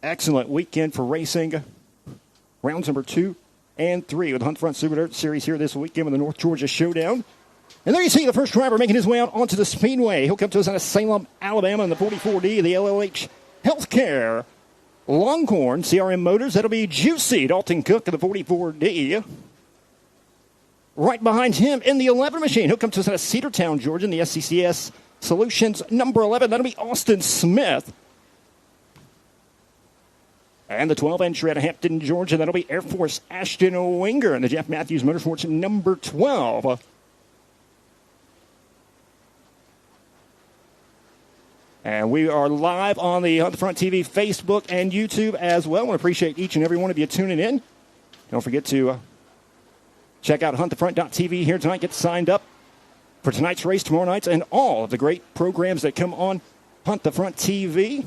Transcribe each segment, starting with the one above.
excellent weekend for racing. Rounds number 2 and 3 with the Hunt Front Super Dirt Series here this weekend with the North Georgia Showdown. And there you see the first driver making his way out onto the speedway. He'll come to us out of Salem, Alabama in the 44D of the LLH Healthcare Longhorn CRM Motors. That'll be Juicy Dalton Cook of the 44D. Right behind him in the 11 machine, he'll come to us out of Cedartown, Georgia in the SCCS Solutions number 11. That'll be Austin Smith. And the 12 entry out of Hampton, Georgia, that'll be Air Force Ashton Winger in the Jeff Matthews Motorsports number 12. And we are live on the Hunt the Front TV Facebook and YouTube as well. I want to appreciate each and every one of you tuning in. Don't forget to check out huntthefront.tv here tonight. Get signed up for tonight's race, tomorrow night's, and all of the great programs that come on Hunt the Front TV.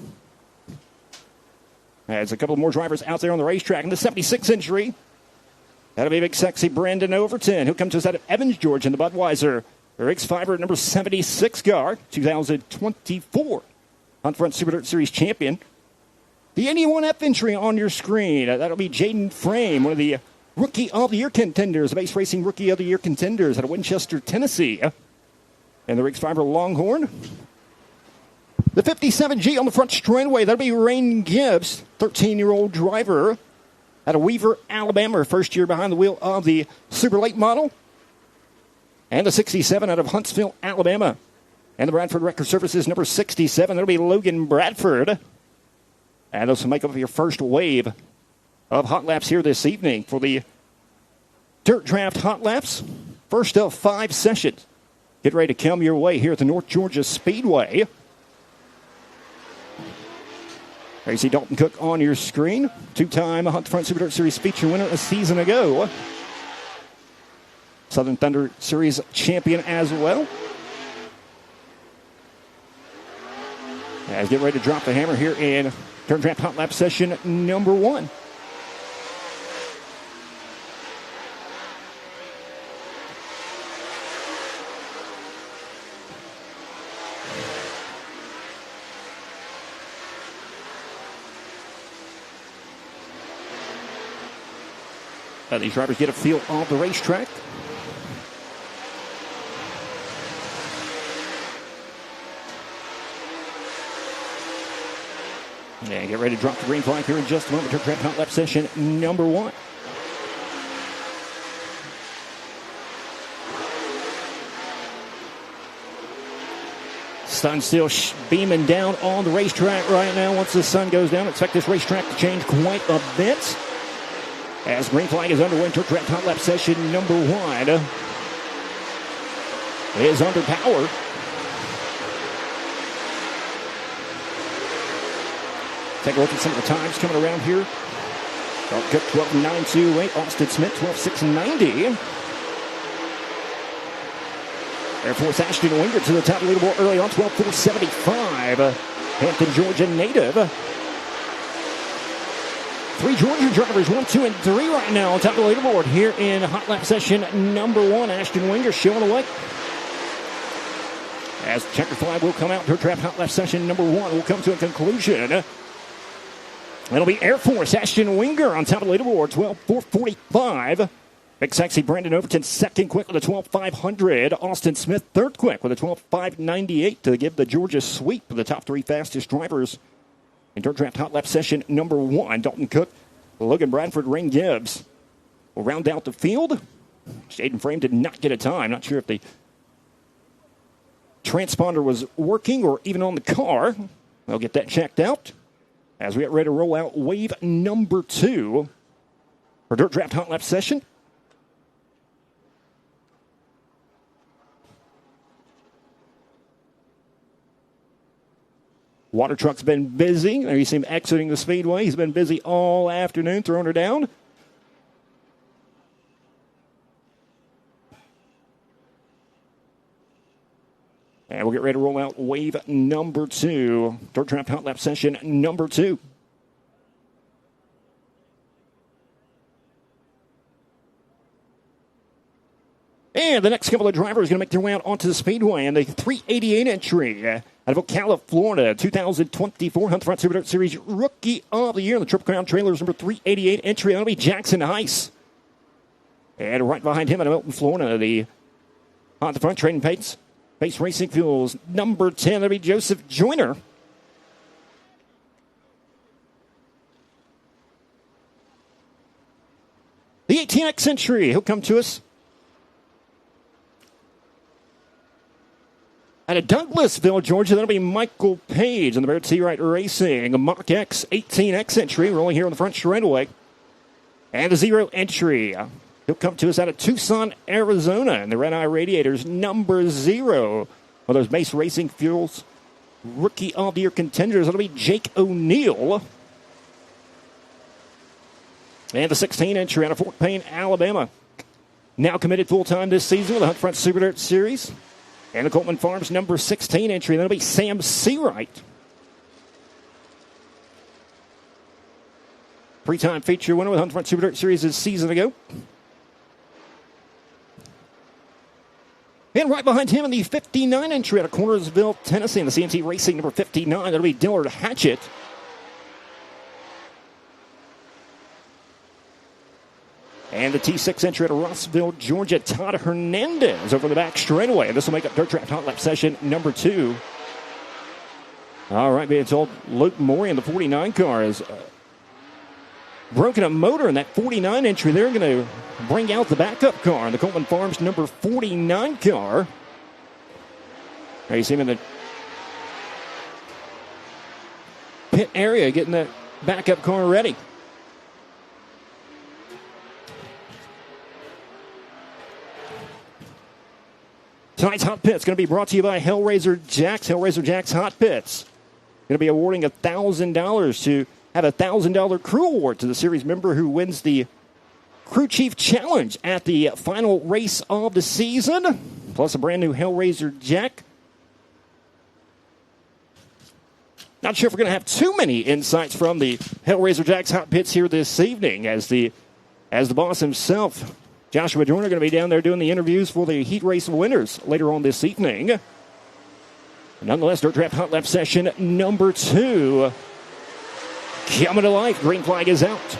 There's a couple more drivers out there on the racetrack. In the 76 entry, that'll be big, sexy Brandon Overton. He'll come to us out of Evans, Georgia in the Budweiser RX5 number 76 car, 2024 Hunt Front Super Dirt Series champion. The 81F entry on your screen, that'll be Jaden Frame, one of the Rookie of the Year contenders, Base Racing Rookie of the Year contenders out of Winchester, Tennessee. And the RX5 Longhorn. The 57G on the front straightaway, that'll be Rain Gibbs, 13-year-old driver out of Weaver, Alabama, first year behind the wheel of the Super Late model. And the 67 out of Huntsville, Alabama. And the Bradford Record Services number 67, that'll be Logan Bradford. And those will make up your first wave of hot laps here this evening for the Dirt Draft Hot Laps. First of 5 sessions. Get ready to come your way here at the North Georgia Speedway. There you see Dalton Cook on your screen. 2-time Hunt the Front Super Dirt Series feature winner a season ago. Southern Thunder Series champion as well. As get ready to drop the hammer here in Dirt Draft Hot Lap session number 1. These drivers get a feel of the racetrack. And get ready to drop the green flag here in just a moment. Dirt Draft Hot Lap session number 1. Sun still beaming down on the racetrack right now. Once the sun goes down, expect this racetrack to change quite a bit. As green flag is underway, Dirt Draft Hot Lap session number 1 is under power. Take a look at some of the times coming around here. Dalton Cook 12.928, Austin Smith 12.690. Air Force Ashton Winger to the top of the leaderboard early on, 12.475. Hampton, Georgia native. 3 Georgia drivers, 1, 2, and 3 right now on top of the leaderboard here in Hot Lap session number 1. Ashton Winger showing away. As the checker flag will come out, Dirt Draft Hot Lap session number 1 will come to a conclusion. It'll be Air Force Ashton Winger on top of the leaderboard, 12.445. Big sexy Brandon Overton second quick with a 12.500. Austin Smith third quick with a 12.598 to give the Georgia sweep of the top 3 fastest drivers in Dirt Draft Hot Lap session number 1. Dalton Cook, Logan Bradford, Rain Gibbs will round out the field. Jaden Frame did not get a time. Not sure if the transponder was working or even on the car. We'll get that checked out as we get ready to roll out wave number 2 for Dirt Draft Hot Lap session. Water truck's been busy. There you see him exiting the speedway. He's been busy all afternoon, throwing her down. And we'll get ready to roll out wave number 2. Dirt Draft Hot Lap session number 2. And the next couple of drivers are going to make their way out onto the speedway. And the 388 entry Out of Ocala, Florida, 2024 Hunt Front Super Dirt Series Rookie of the Year in the Triple Crown Trailers, number 388 entry. That'll be Jackson Heiss. And right behind him out of Milton, Florida, the on the front trading pace racing fuels, number 10. That'll be Joseph Joyner. The 18X entry, he'll come to us out of Douglasville, Georgia. That'll be Michael Page in the Bear T-Right Racing. A Mach X 18X entry, rolling here on the front straightaway. And a 0 entry. He'll come to us out of Tucson, Arizona. And the Red Eye Radiators, number 0. One of those Base Racing Fuels Rookie of the Year contenders. That'll be Jake O'Neill. And the 16 entry out of Fort Payne, Alabama. Now committed full-time this season with the Hunt Front Super Dirt Series. And the Coleman Farms number 16 entry. That'll be Sam Seawright. Three-time feature winner with Hunt Front Super Dirt Series a season ago. And right behind him in the 59 entry out of Cornersville, Tennessee, in the CMT Racing number 59. That'll be Dillard Hatchett. And the T6 entry out of Rossville, Georgia, Todd Hernandez over the back straightaway. This will make up Dirt Track Hot Lap session number 2. All right, it's old Luke Morey in the 49 car has broken a motor in that 49 entry. They're going to bring out the backup car in the Coleman Farms number 49 car. There you see him in the pit area getting that backup car ready. Tonight's Hot Pits going to be brought to you by Hellraiser Jacks. Hellraiser Jacks Hot Pits. Going to be awarding $1,000 to have a $1,000 crew award to the series member who wins the Crew Chief Challenge at the final race of the season. Plus a brand new Hellraiser Jack. Not sure if we're going to have too many insights from the Hellraiser Jacks Hot Pits here this evening as the boss himself, Joshua Joyner, going to be down there doing the interviews for the heat race winners later on this evening. Nonetheless, Dirt Draft Hot Lap session number 2 coming to life. Green flag is out.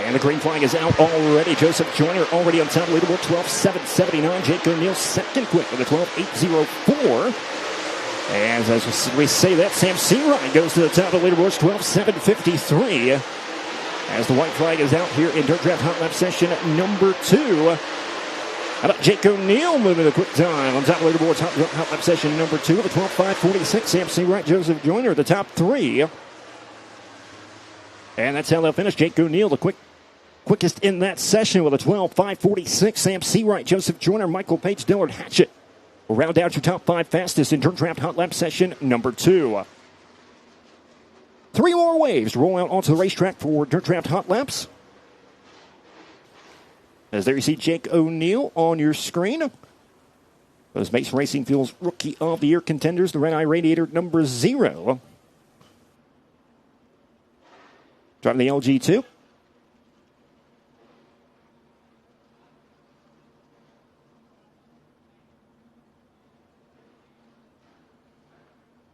And the green flag is out already. Joseph Joyner already on top of the leaderboard, 12.779. Jake O'Neill second quick with a 12.804. As we say that, Sam Seawright goes to the top of the leaderboard, 12.753. As the white flag is out here in Dirt Draft Hot Lap session number 2. How about Jake O'Neill moving the quick time on top of the leaderboard, Hot Lap session number 2 with a 12.546. Sam Seawright, Joseph Joyner, the top 3. And that's how they'll finish. Jake O'Neill, the quickest in that session with a 12.546. Sam Seawright, Joseph Joyner, Michael Page, Dillard Hatchett will round out your top 5 fastest in Dirt Draft Hot Lap session number 2. 3 more waves roll out onto the racetrack for Dirt Draft Hot Laps. As there you see Jake O'Neill on your screen. Those Base Racing Fuels Rookie of the Year contenders, the Red Eye Radiator number 0. Driving the LG2.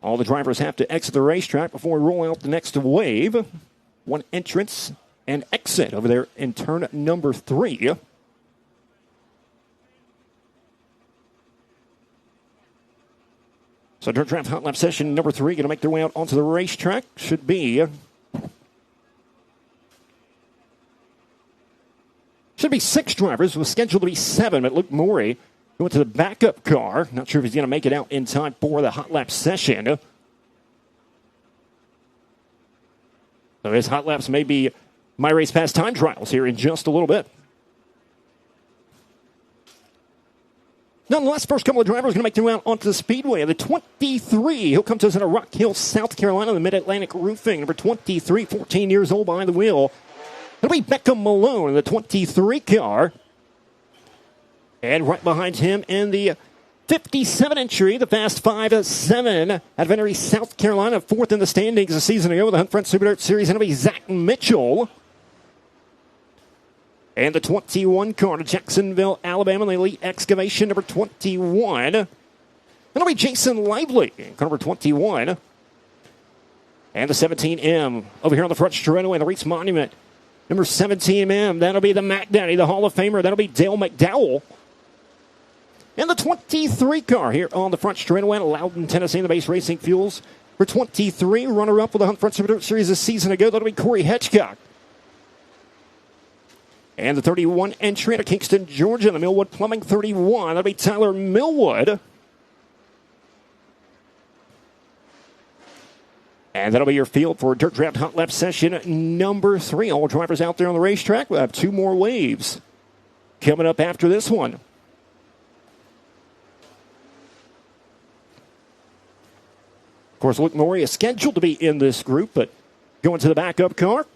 All the drivers have to exit the racetrack before we roll out the next wave. One entrance and exit over there in turn number 3. So Dirt Draft Hot Lap session number 3 going to make their way out onto the racetrack. Should be 6 drivers. It was scheduled to be 7, but Luke Morey went to the backup car. Not sure if he's going to make it out in time for the Hot Lap session. So his Hot Laps may be My Race Pass time trials here in just a little bit. Nonetheless, first couple of drivers going to make their way out onto the Speedway. The 23, he'll come to us in a Rock Hill, South Carolina, the Mid-Atlantic Roofing. Number 23, 14 years old behind the wheel. It'll be Beckham Malone in the 23 car. And right behind him in the 57 entry, the fast 5-7 out of Henry, South Carolina, fourth in the standings a season ago with the Hunt Front Super Dirt Series. That'll be Zach Mitchell. And the 21 car to Jacksonville, Alabama, the Elite Excavation, number 21. That'll be Jason Lively, car number 21. And the 17M over here on the front straightaway, the Reese Monument, number 17M. That'll be the Mac Daddy, the Hall of Famer. That'll be Dale McDowell. And the 23 car here on the front straightaway, Loudon, Tennessee, the Base Racing Fuels. For 23, runner-up with the Hunt Front Super Dirt Series a season ago, that'll be Corey Hitchcock. And the 31 entry to Kingston, Georgia, the Millwood Plumbing 31. That'll be Tyler Millwood. And that'll be your field for Dirt Draft Hot Lap Session number 3. All drivers out there on the racetrack. We'll have 2 more waves coming up after this one. Of course, Luke Maury is scheduled to be in this group, but going to the backup car.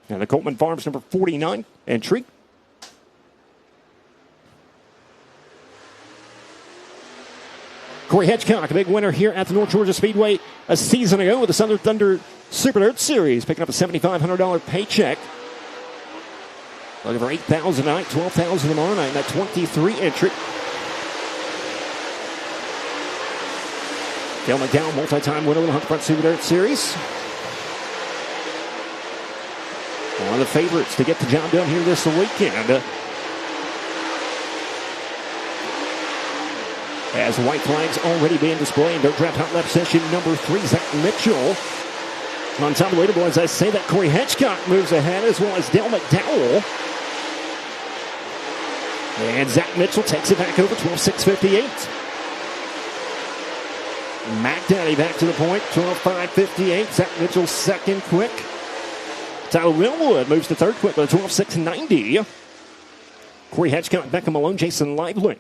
And the Coltman Farms number 49 entry. Corey Hitchcock, a big winner here at the North Georgia Speedway a season ago with the Southern Thunder Super Dirt Series, picking up a $7,500 paycheck. Looking for $8,000 tonight, $12,000 tomorrow night, and that 23 entry. Dale McDowell, multi-time winner of the Hunt Front Super Dirt Series. One of the favorites to get the job done here this weekend. As white flags already being displayed in Dirt Draft Hot Lap Session number 3, Zach Mitchell. On top of the leaderboard, as I say that, Corey Hitchcock moves ahead, as well as Dale McDowell. And Zach Mitchell takes it back over, 12.658. Mac Daddy back to the point, 12.558. Zach Mitchell second quick. Tyler Millwood moves to third quick with a 12.690. Corey Hitchcock, Beckham Malone, Jason Lively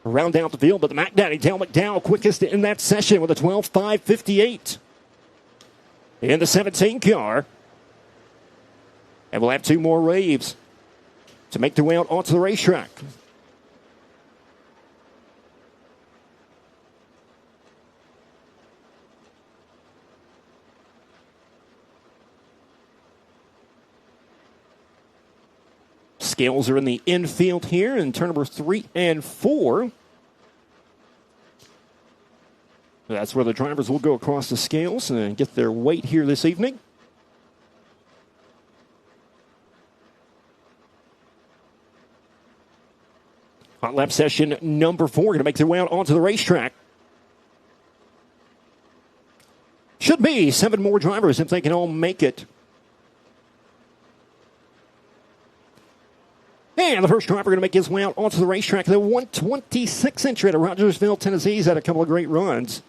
round out the field, but the Mac Daddy, Dale McDowell, quickest in that session with a 12.558. In the 17 car. And we'll have 2 more waves to make their way out onto the racetrack. Scales are in the infield here in turn number 3 and 4. That's where the drivers will go across the scales and get their weight here this evening. Hot lap session number 4 going to make their way out onto the racetrack. Should be 7 more drivers if they can all make it. And the first driver going to make his way out onto the racetrack. The 126 entry out of Rogersville, Tennessee. He's had a couple of great runs.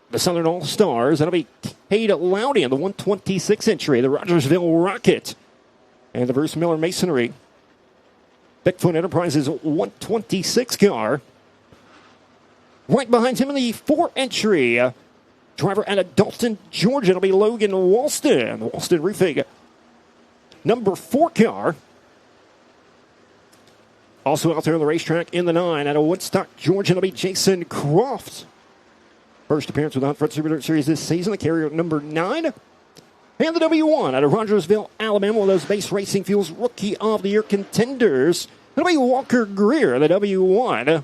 The Southern All-Stars. That'll be Cade Loudy in the 126 entry. The Rogersville Rocket. And the Bruce Miller Masonry. Bigfoot Enterprises 126 car. Right behind him in the 4 entry. Driver out of Dalton, Georgia. It'll be Logan Walston. The Walston Roofing number 4 car. Also out there on the racetrack in the 9 out of Woodstock, Georgia, it'll be Jason Croft. First appearance with the Hunt Front Super Dirt Series this season, the carrier number 9. And the W1 out of Rogersville, Alabama, one of those Base Racing Fuels Rookie of the Year contenders. It'll be Walker Greer, the W1.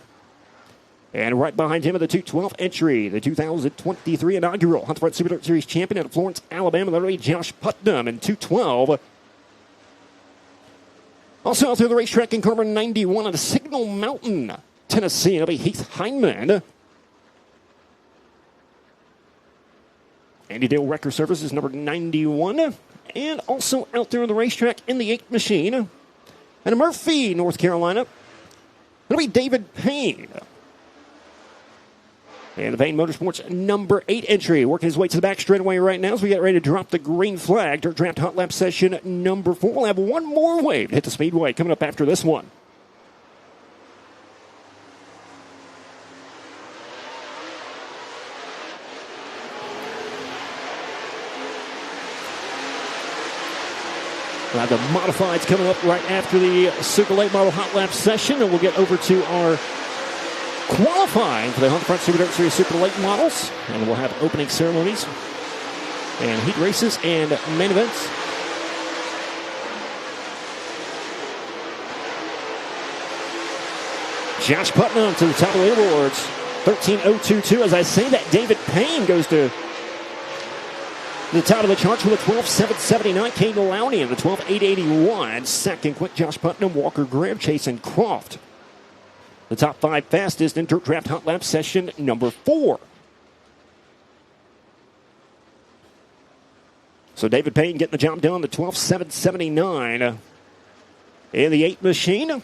And right behind him at the 212 entry, the 2023 inaugural Hunt Front Super Dirt Series champion out of Florence, Alabama, that'll be Josh Putnam in 212. Also out there the racetrack in car number 91 out of Signal Mountain, Tennessee. It'll be Heath Heinman. Andy Dale Wrecker Services, number 91. And also out there on the racetrack in the 8 machine. And in Murphy, North Carolina, it'll be David Payne. And the Payne Motorsports number 8 entry, working his way to the back straightaway right now as we get ready to drop the green flag. Dirt Draft Hot Lap Session number 4. We'll have 1 more wave to hit the speedway coming up after this one. We'll have the modifieds coming up right after the Super Late Model Hot Lap Session, and we'll get over to our qualifying for the Hunt Front Super Dirt Series Super Late Models. And we'll have opening ceremonies and heat races and main events. Josh Putnam to the top of the leaderboards. 13.022. As I say that, David Payne goes to the top of the charts with a 12.779. Kane Lowney in the 12.881. Second quick, Josh Putnam, Walker Graham, Chase and Croft. The top 5 fastest in Dirt Draft Hot Lap session number 4. So David Payne getting the job done, the 12.779 in the 8 machine.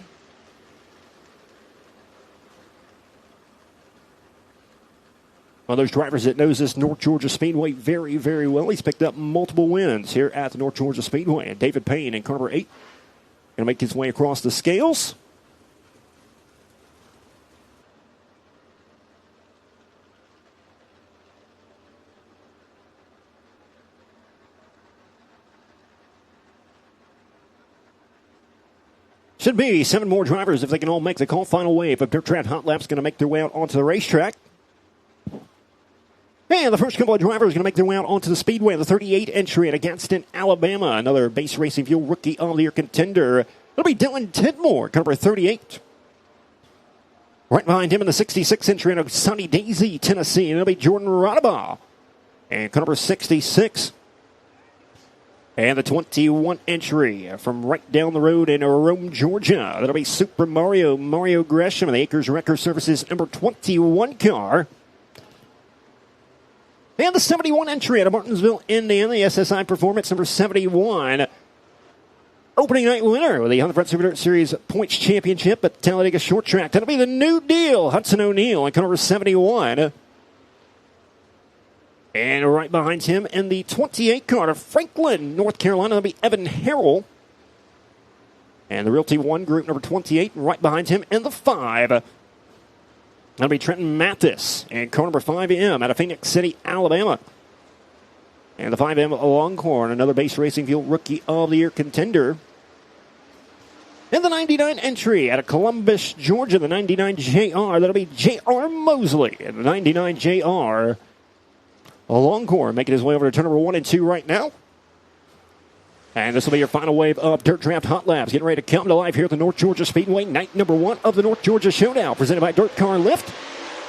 One of those drivers that knows this North Georgia Speedway very, very well. He's picked up multiple wins here at the North Georgia Speedway. And David Payne in car number 8 going to make his way across the scales. Should be 7 more drivers if they can all make the call. Final wave of Dirt Track Hot Laps going to make their way out onto the racetrack. And the first couple of drivers going to make their way out onto the speedway. The 38 entry at Gadsden, Alabama. Another base racing fuel rookie of the year contender. It'll be Dylan Tidmore, number 38. Right behind him in the 66 entry at Sunny Daisy, Tennessee. And it'll be Jordan Rodabaugh. And car number 66. And the 21 entry from right down the road in Rome, Georgia. That'll be Super Mario Gresham, the Acres Wrecker Services number 21 car. And the 71 entry out of Martinsville, Indiana, the SSI Performance number 71. Opening night winner with the Hunt Front Super Dirt Series Points Championship at the Talladega Short Track. That'll be the New Deal, Hudson O'Neal, and car number 71. And right behind him in the 28 car of Franklin, North Carolina, that'll be Evan Harrell. And the Realty 1 group number 28, and right behind him in the 5. That'll be Trenton Mathis. And car number 5M out of Phoenix City, Alabama. And the 5M Longhorn, another base racing fuel rookie of the year contender. And the 99 entry out of Columbus, Georgia, the 99 JR. That'll be J.R. Mosley. And the 99 JR. Longhorn making his way over to turn number 1 and 2 right now. And this will be your final wave of Dirt Draft Hot Laps. Getting ready to come to life here at the North Georgia Speedway. Night number 1 of the North Georgia Showdown. Presented by Dirt Car Lift.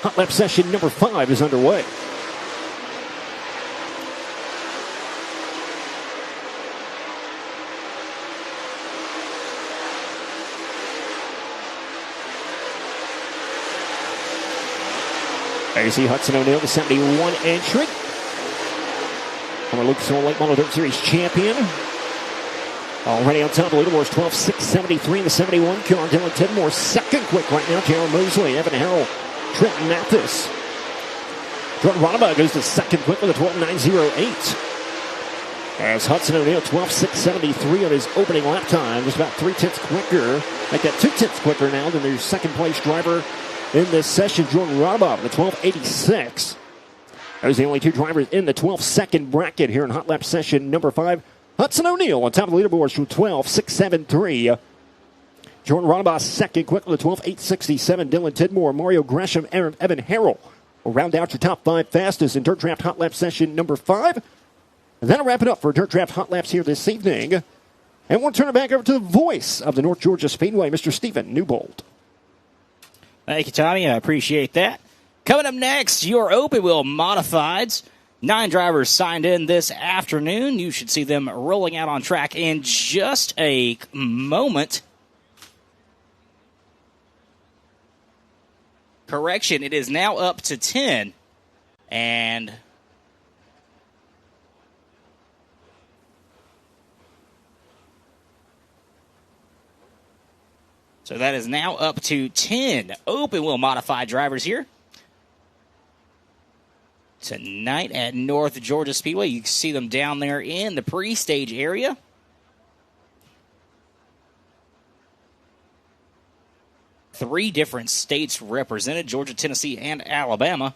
Hot Lap session number 5 is underway. There you see Hudson O'Neal, the 71 entry. Former Lucas Oil Late Model Dirt Series champion. Already on top of the leaderboards, 12.673 in the 71 car. Dylan Tidmore, second quick right now. J.R. Mosley, Evan Harrell, Trenton Mathis. Jordan Rodabaugh goes to second quick with a 12.908. As Hudson O'Neal, 12.673 on his opening lap time. Just about 3/10 quicker. Make that 2/10 quicker now than their second place driver in this session, Jordan Rodabaugh, the 12.86. Those are the only 2 drivers in the 12-second bracket here in Hot Lap session number 5. Hudson O'Neal on top of the leaderboards from 12.673. Jordan Rodabaugh second quick with a 12.867. Dylan Tidmore, Mario Gresham, Evan Harrell will round out your top 5 fastest in Dirt Draft Hot Lap session number 5. And that'll wrap it up for Dirt Draft Hot Laps here this evening. And we'll turn it back over to the voice of the North Georgia Speedway, Mr. Stephen Newbold. Thank you, Tommy. I appreciate that. Coming up next, your open wheel modifieds. 9 drivers signed in this afternoon. You should see them rolling out on track in just a moment. Correction, it is now up to 10. And so that is now up to 10 open wheel modified drivers here tonight at North Georgia Speedway. You can see them down there in the pre-stage area. Three different states represented, Georgia, Tennessee, and Alabama.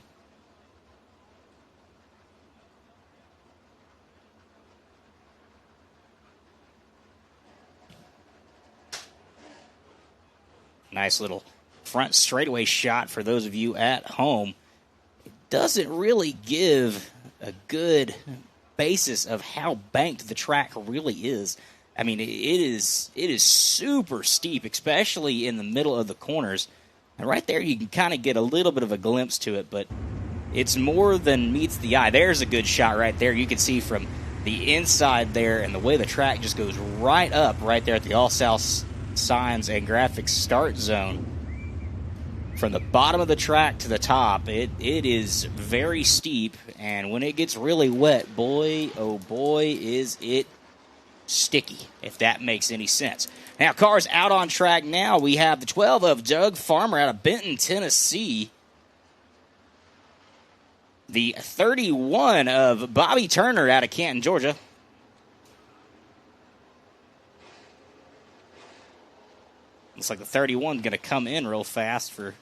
Nice little front straightaway shot for those of you at home, it doesn't really give a good basis of how banked the track really is. I mean, it is super steep, especially in the middle of the corners. And right there, you can kind of get a little bit of a glimpse to it, but it's more than meets the eye. There's a good shot right there. You can see from the inside there, and the way the track just goes right up right there at the All South Signs and Graphics start zone. From the bottom of the track to the top, it is very steep, and when it gets really wet, boy, oh boy, is it sticky, if that makes any sense. Now, cars out on track now. We have the 12 of Doug Farmer out of Benton, Tennessee. The 31 of Bobby Turner out of Canton, Georgia. Looks like the 31 is going to come in real fast for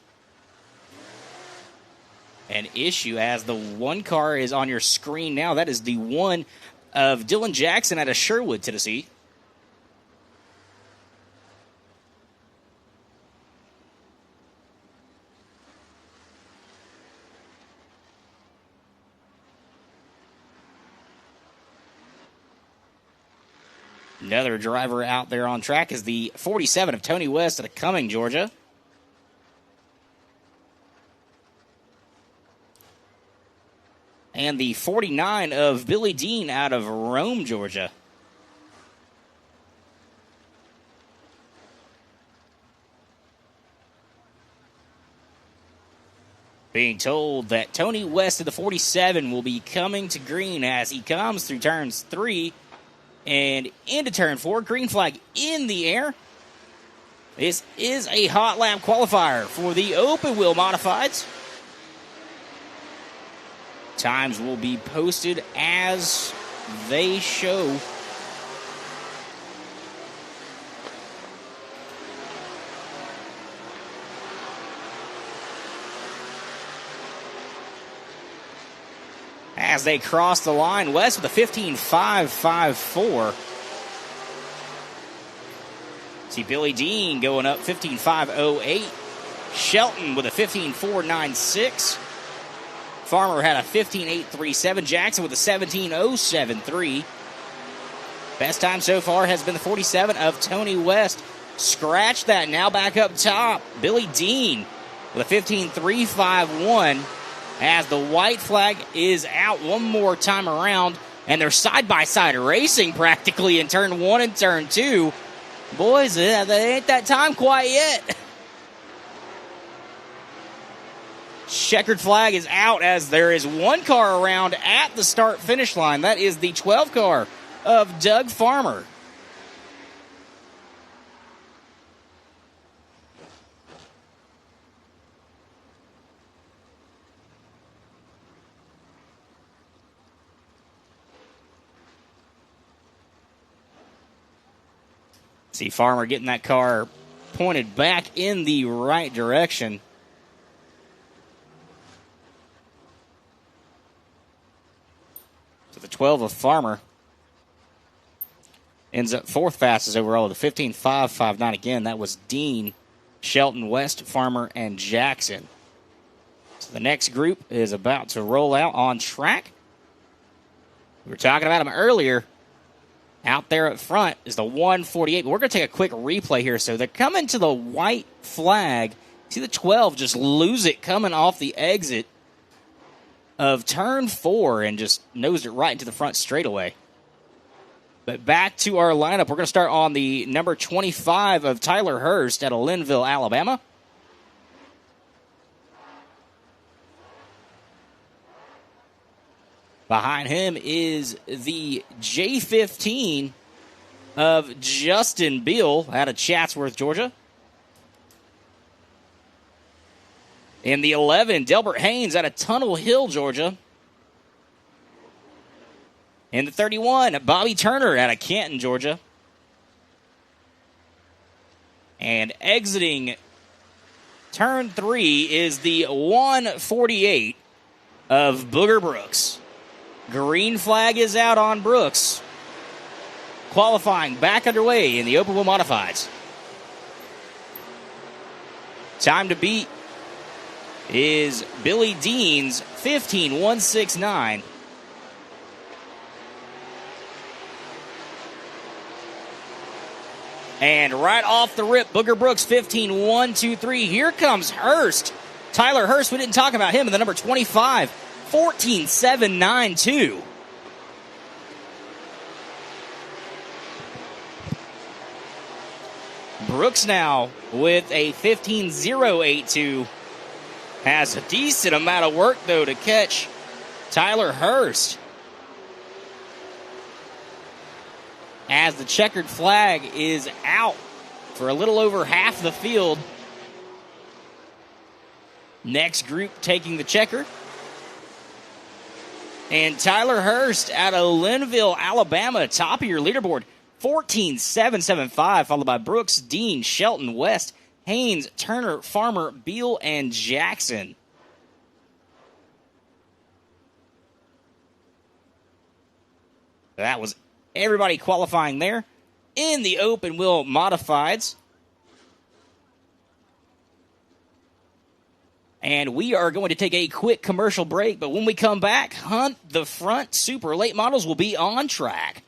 an issue, as the one car is on your screen now. That is the one of Dylan Jackson out of Sherwood, Tennessee. Another driver out there on track is the 47 of Tony West out of Cumming, Georgia. And the 49 of Billy Dean out of Rome, Georgia. Being told that Tony West of the 47 will be coming to green as he comes through turns 3 and into turn 4. Green flag in the air. This is a hot lap qualifier for the open wheel modifieds. Times will be posted as they show. As they cross the line, West with a 15.554. See Billy Dean going up 15.508. Shelton with a 15.496. Farmer had a 15.837. Jackson with a 17.073. Best time so far has been the 47 of Tony West. Scratch that. Now back up top. Billy Dean with a 15.351. As the white flag is out one more time around, and they're side-by-side racing practically in turn 1 and turn 2. Boys, that ain't that time quite yet. Checkered flag is out as there is one car around at the start-finish line. That is the 12 car of Doug Farmer. See Farmer getting that car pointed back in the right direction. So the 12 of Farmer ends up fourth fastest overall with a 15.559. Again, that was Dean, Shelton, West, Farmer, and Jackson. So the next group is about to roll out on track. We were talking about them earlier. Out there up front is the 148. But we're going to take a quick replay here. So they're coming to the white flag. See the 12 just lose it coming off the exit of turn 4 and just nosed it right into the front straightaway. But back to our lineup. We're going to start on the number 25 of Tyler Hurst out of Linville, Alabama. Behind him is the J15 of Justin Beal out of Chatsworth, Georgia. And the 11, Delbert Haynes out of Tunnel Hill, Georgia. And the 31, Bobby Turner out of Canton, Georgia. And exiting turn 3 is the 148 of Booger Brooks. Green flag is out on Brooks. Qualifying back underway in the open wheel modifieds. Time to beat is Billy Dean's 15.169. And right off the rip, Booger Brooks 15.123. Here comes Hurst. Tyler Hurst, we didn't talk about him in the number 25, 14.792. Brooks now with a 15.082. Has a decent amount of work, though, to catch Tyler Hurst. As the checkered flag is out for a little over half the field. Next group taking the checker. And Tyler Hurst out of Linville, Alabama, top of your leaderboard. 14.775, followed by Brooks, Dean, Shelton, West, Haynes, Turner, Farmer, Beal, and Jackson. That was everybody qualifying there in the open wheel modifieds. And we are going to take a quick commercial break, but when we come back, Hunt the Front Super Late Models will be on track.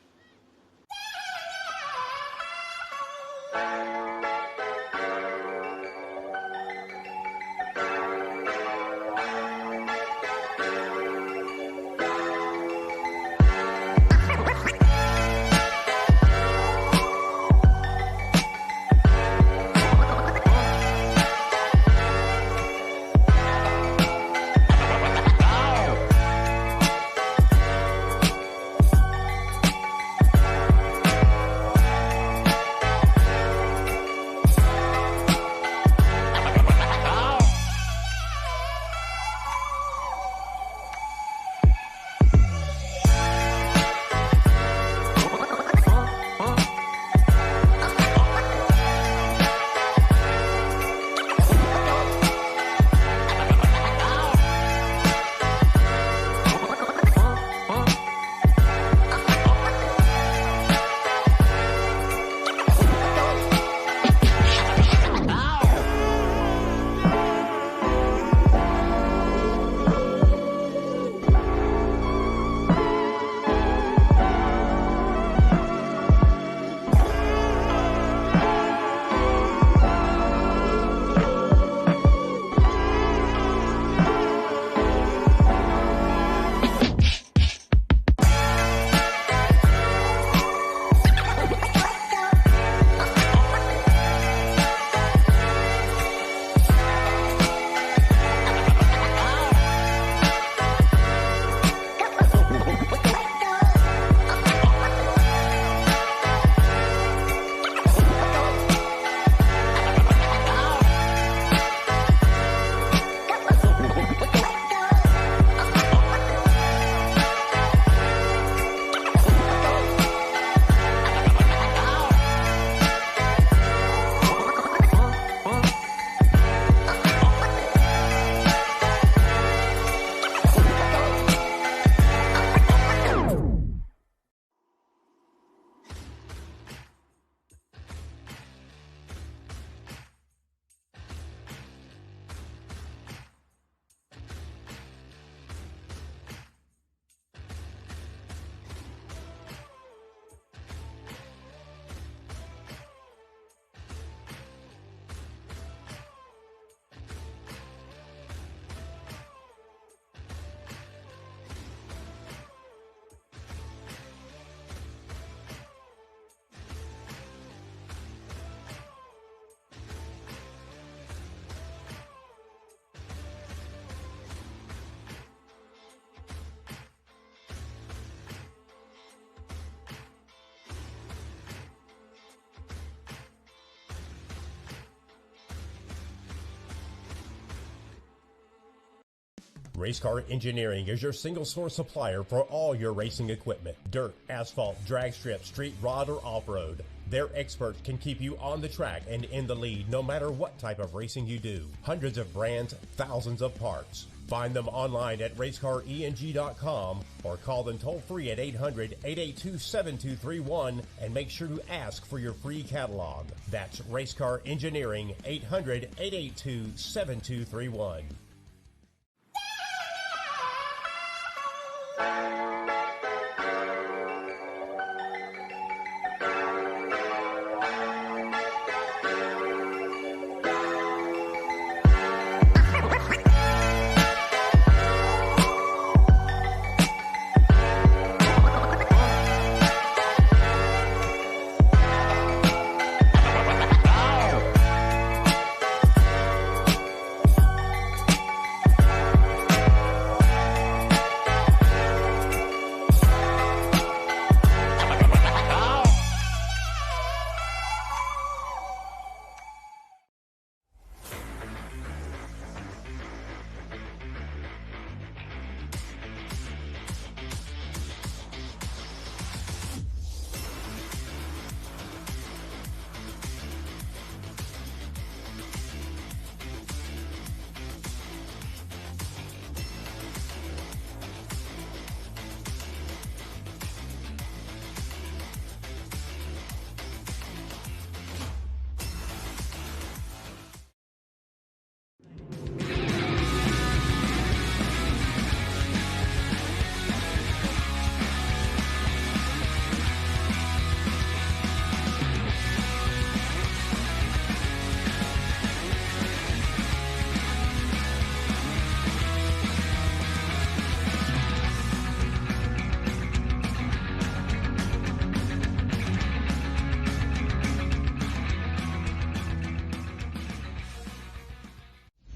Race Car Engineering is your single source supplier for all your racing equipment. Dirt, asphalt, drag strip, street rod, or off-road. Their experts can keep you on the track and in the lead no matter what type of racing you do. Hundreds of brands, thousands of parts. Find them online at racecareng.com or call them toll-free at 800-882-7231 and make sure to ask for your free catalog. That's Racecar Engineering, 800-882-7231.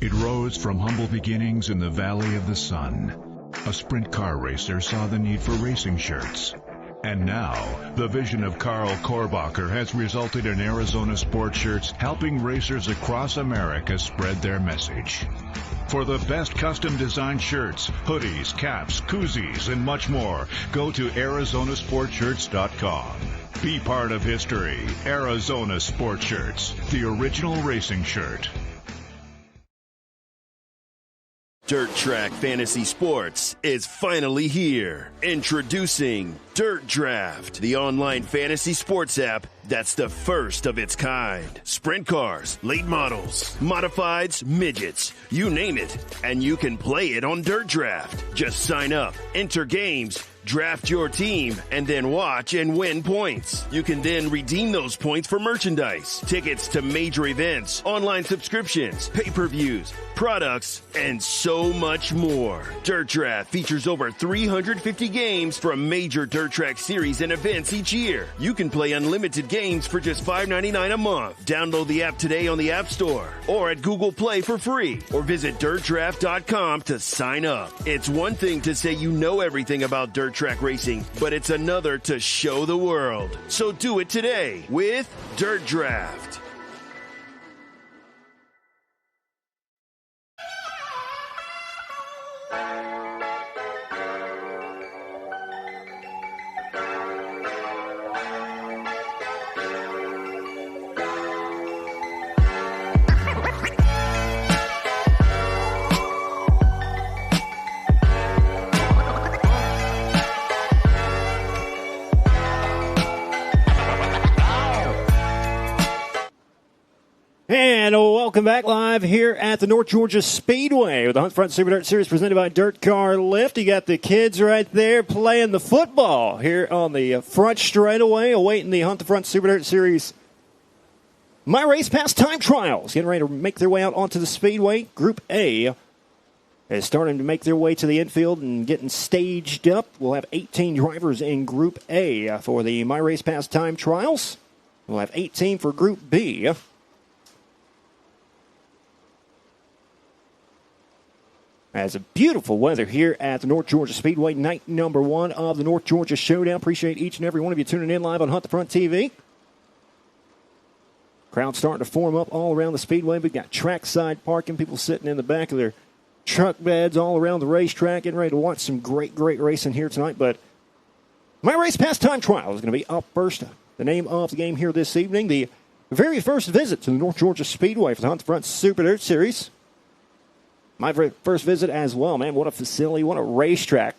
It rose from humble beginnings in the Valley of the Sun. A sprint car racer saw the need for racing shirts. And now, the vision of Carl Korbacher has resulted in Arizona Sport Shirts helping racers across America spread their message. For the best custom designed shirts, hoodies, caps, koozies, and much more, go to ArizonaSportShirts.com. Be part of history. Arizona Sport Shirts, the original racing shirt. Dirt Track Fantasy Sports is finally here. Introducing Dirt Draft, the online fantasy sports app that's the first of its kind. Sprint cars, late models, modifieds, midgets, you name it, and you can play it on Dirt Draft. Just sign up, enter games, draft your team, and then watch and win points. You can then redeem those points for merchandise, tickets to major events, online subscriptions, pay-per-views, products, and so much more. Dirt Draft features over 350 games from major dirt track series and events each year. You can play unlimited games for just $5.99 a month. Download the app today on the App Store or at Google Play for free, or visit dirtdraft.com to sign up. It's one thing to say you know everything about dirt track racing, but it's another to show the world. So do it today with Dirt Draft. And welcome back live here at the North Georgia Speedway with the Hunt Front Super Dirt Series presented by Dirt Car Lift. You got the kids right there playing the football here on the front straightaway, awaiting the Hunt the Front Super Dirt Series My Race Pass Time Trials. Getting ready to make their way out onto the Speedway. Group A is starting to make their way to the infield and getting staged up. We'll have 18 drivers in Group A for the My Race Pass Time Trials. We'll have 18 for Group B. As a beautiful weather here at the North Georgia Speedway, night number 1 of the North Georgia Showdown. Appreciate each and every one of you tuning in live on Hunt the Front TV. Crowd starting to form up all around the Speedway. We've got trackside parking, people sitting in the back of their truck beds all around the racetrack, getting ready to watch some great racing here tonight. But My Race Pass Time Trial is going to be up first. The name of the game here this evening, the very first visit to the North Georgia Speedway for the Hunt the Front Super Dirt Series. My first visit as well, man. What a facility, what a racetrack.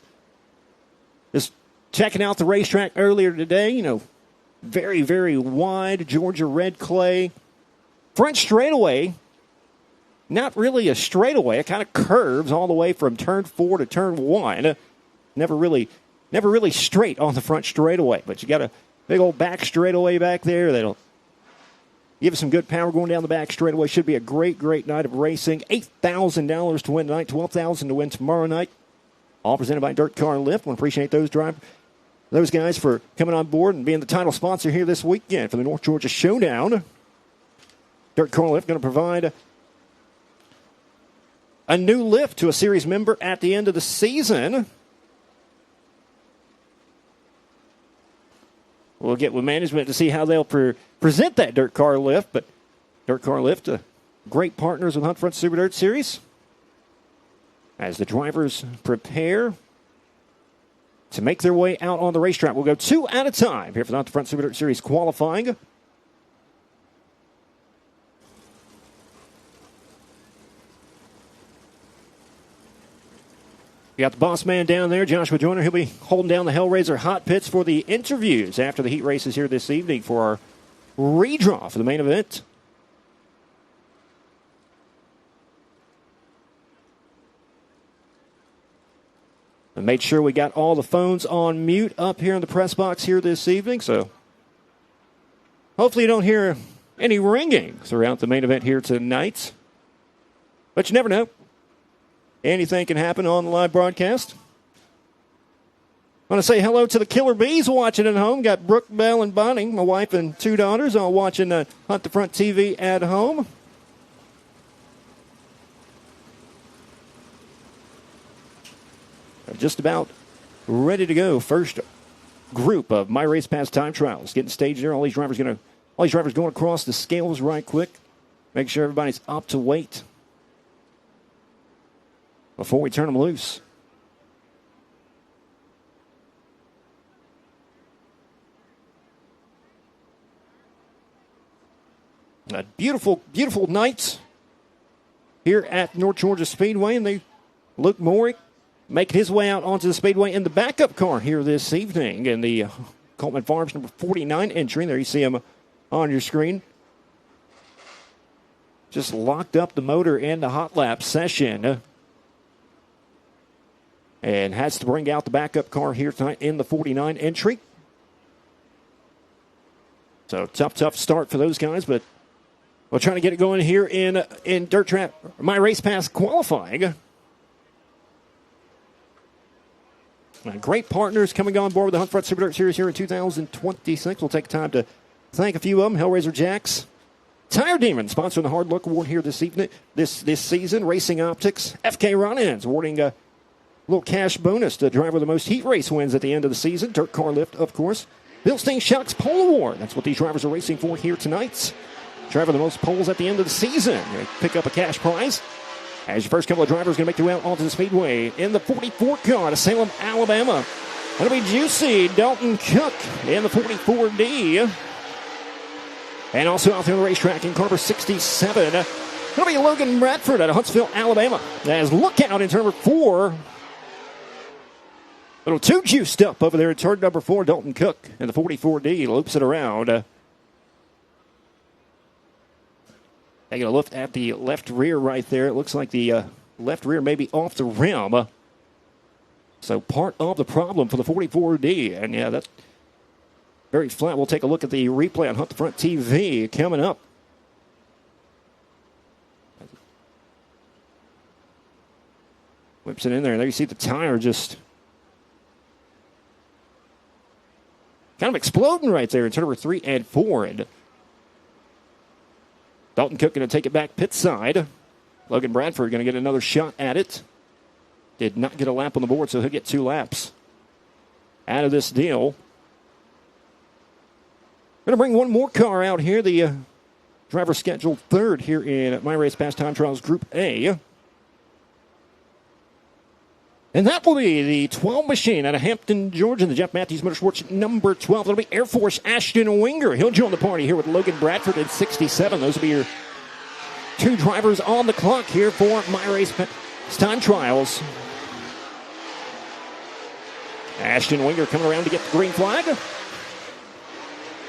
Just checking out the racetrack earlier today, you know, very, very wide Georgia red clay. Front straightaway, not really a straightaway. It kind of curves all the way from turn 4 to turn 1. Never really straight on the front straightaway, but you got a big old back straightaway back there that'll give us some good power going down the back straightaway. Should be a great, great night of racing. $8,000 to win tonight, $12,000 to win tomorrow night. All presented by Dirt Car Lift. I want to appreciate those guys for coming on board and being the title sponsor here this weekend for the North Georgia Showdown. Dirt Car Lift going to provide a new lift to a series member at the end of the season. We'll get with management to see how they'll present that Dirt Car Lift. But Dirt Car Lift, great partners with Hunt Front Super Dirt Series. As the drivers prepare to make their way out on the racetrack. We'll go 2 at a time here for the Hunt Front Super Dirt Series qualifying. You got the boss man down there, Joshua Joyner. He'll be holding down the Hellraiser hot pits for the interviews after the heat races here this evening for our redraw for the main event. I made sure we got all the phones on mute up here in the press box here this evening, so hopefully you don't hear any ringing throughout the main event here tonight. But you never know. Anything can happen on the live broadcast. I want to say hello to the Killer Bees watching at home. Got Brooke, Belle, and Bonnie, my wife and 2 daughters, all watching Hunt the Front TV at home. They're just about ready to go. First group of My Race Pass time trials getting staged there. All these drivers going across the scales right quick. Make sure everybody's up to weight before we turn them loose. A beautiful, beautiful night here at North Georgia Speedway, and Luke Morick making his way out onto the Speedway in the backup car here this evening in the Coleman Farms number 49 entry. There you see him on your screen. Just locked up the motor in the hot lap session. And has to bring out the backup car here tonight in the 49 entry. So tough start for those guys, but we're trying to get it going here in Dirt Track, My Race Pass qualifying. Great partners coming on board with the Hunt Front Super Dirt Series here in 2026. We'll take time to thank a few of them. Hellraiser Jacks, Tire Demon, sponsoring the Hard Luck Award here this evening, this season. Racing Optics, FK Run-Ins, awarding a little cash bonus to driver with the most heat race wins at the end of the season. Dirt Car Lift, of course. Bilstein Shocks Pole Award. That's what these drivers are racing for here tonight. Driver the most poles at the end of the season. You're going to pick up a cash prize. As your first couple of drivers going to make their way out onto the Speedway in the 44 car to Salem, Alabama. That'll be Juicy Dalton Cook in the 44D. And also out there on the racetrack in car number 67. That'll be Logan Bradford out of Huntsville, Alabama. As lookout in turn number 4. A little too juiced up over there in turn number 4. Dalton Cook in the 44D loops it around. Taking a look at the left rear right there. It looks like the left rear may be off the rim. So part of the problem for the 44D. And yeah, that's very flat. We'll take a look at the replay on Hunt the Front TV coming up. Whips it in there. There you see the tire just kind of exploding right there in turn number 3 and 4. And Dalton Cook going to take it back pit side. Logan Bradford going to get another shot at it. Did not get a lap on the board, so he'll get 2 laps out of this deal. Going to bring one more car out here. The driver scheduled 3rd here in My Race Pass Time Trials Group A. And that will be the 12 machine out of Hampton, Georgia, the Jeff Matthews Motorsports number 12. That'll be Air Force Ashton Winger. He'll join the party here with Logan Bradford at 67. Those will be your 2 drivers on the clock here for My Race It's time trials. Ashton Winger coming around to get the green flag.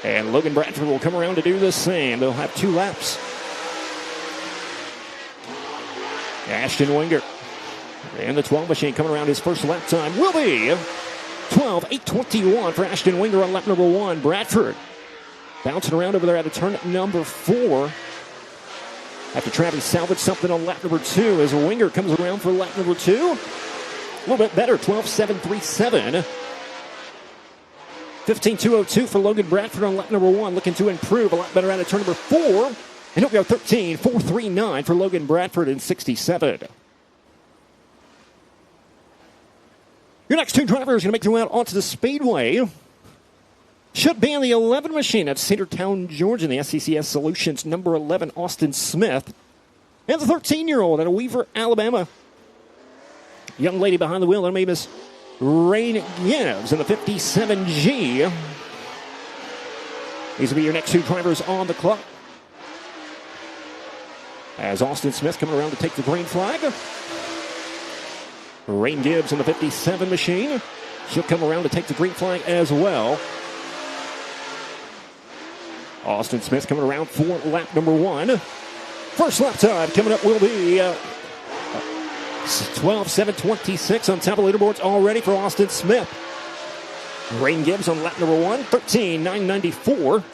And Logan Bradford will come around to do the same. They'll have 2 laps. Ashton Winger and the 12 machine coming around. His first lap time will be 12:8:21 for Ashton Winger on lap number 1. Bradford bouncing around over there at a turn number 4. After Travis salvaged something on lap number 2 as Winger comes around for lap number 2. A little bit better, 12:7:37. 15:2:02 for Logan Bradford on lap number 1, looking to improve a lot better out of turn number 4. And he'll go 13:439 for Logan Bradford in 67. Your next 2 drivers are going to make their way out onto the speedway. Should be in the 11 machine at Cedartown, Georgia, in the SCCS Solutions, number 11, Austin Smith. And the 13-year-old out of Weaver, Alabama. Young lady behind the wheel, her name is Rain Gibbs in the 57G. These will be your next 2 drivers on the clock. As Austin Smith coming around to take the green flag. Rain Gibbs in the 57 machine. She'll come around to take the green flag as well. Austin Smith coming around for lap number 1. First lap time coming up will be 12:7:26 on top of the leaderboards already for Austin Smith. Rain Gibbs on lap number 1, 13:994.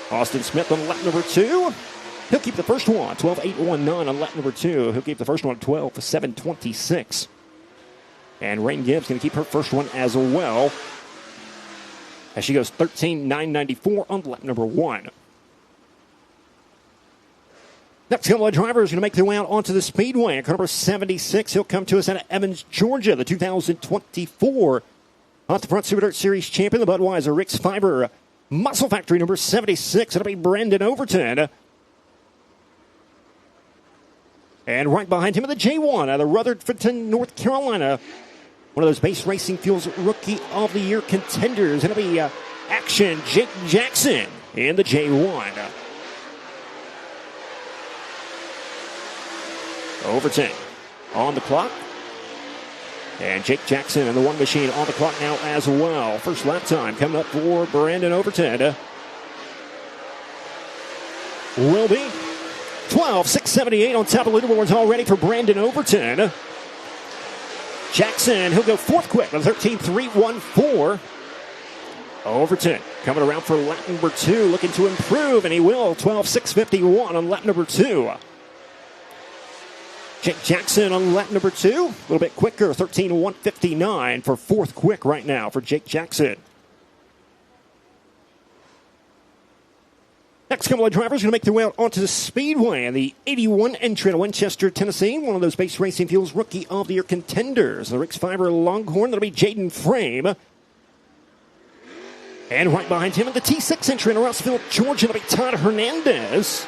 Austin Smith on lap number 2. He'll keep the first one, 12:819 on lap number 2. He'll keep the first one, 12:7:26. And Rain Gibbs going to keep her first one as well, as she goes 13:994 on lap number 1. Next couple of drivers going to make their way out onto the speedway. Car number 76, he'll come to us out of Evans, Georgia, the 2024 Off the Front Super Dirt Series champion, the Budweiser Rick's Fiber Muscle Factory number 76. It'll be Brandon Overton. And right behind him in the J1 out of Rutherford, North Carolina, one of those Base Racing Fuels Rookie of the Year contenders. It'll be Action Jake Jackson in the J1. Overton on the clock. And Jake Jackson and the 1 machine on the clock now as well. First lap time coming up for Brandon Overton. Will be 12:678 on top of leaderboards already for Brandon Overton. Jackson, he'll go 4th quick with 13:314. Overton coming around for lap number 2, looking to improve, and he will. 12:651 on lap number 2. Jake Jackson on lap number 2, a little bit quicker, 13:159 for 4th quick right now for Jake Jackson. Next couple of drivers are going to make their way out onto the speedway. And the 81 entrant of Winchester, Tennessee, one of those Base Racing Fuels Rookie of the Year contenders. The Rick's Fiber Longhorn, that'll be Jaden Frame. And right behind him in the T6 entrant of Russellville, Georgia, that'll be Todd Hernandez.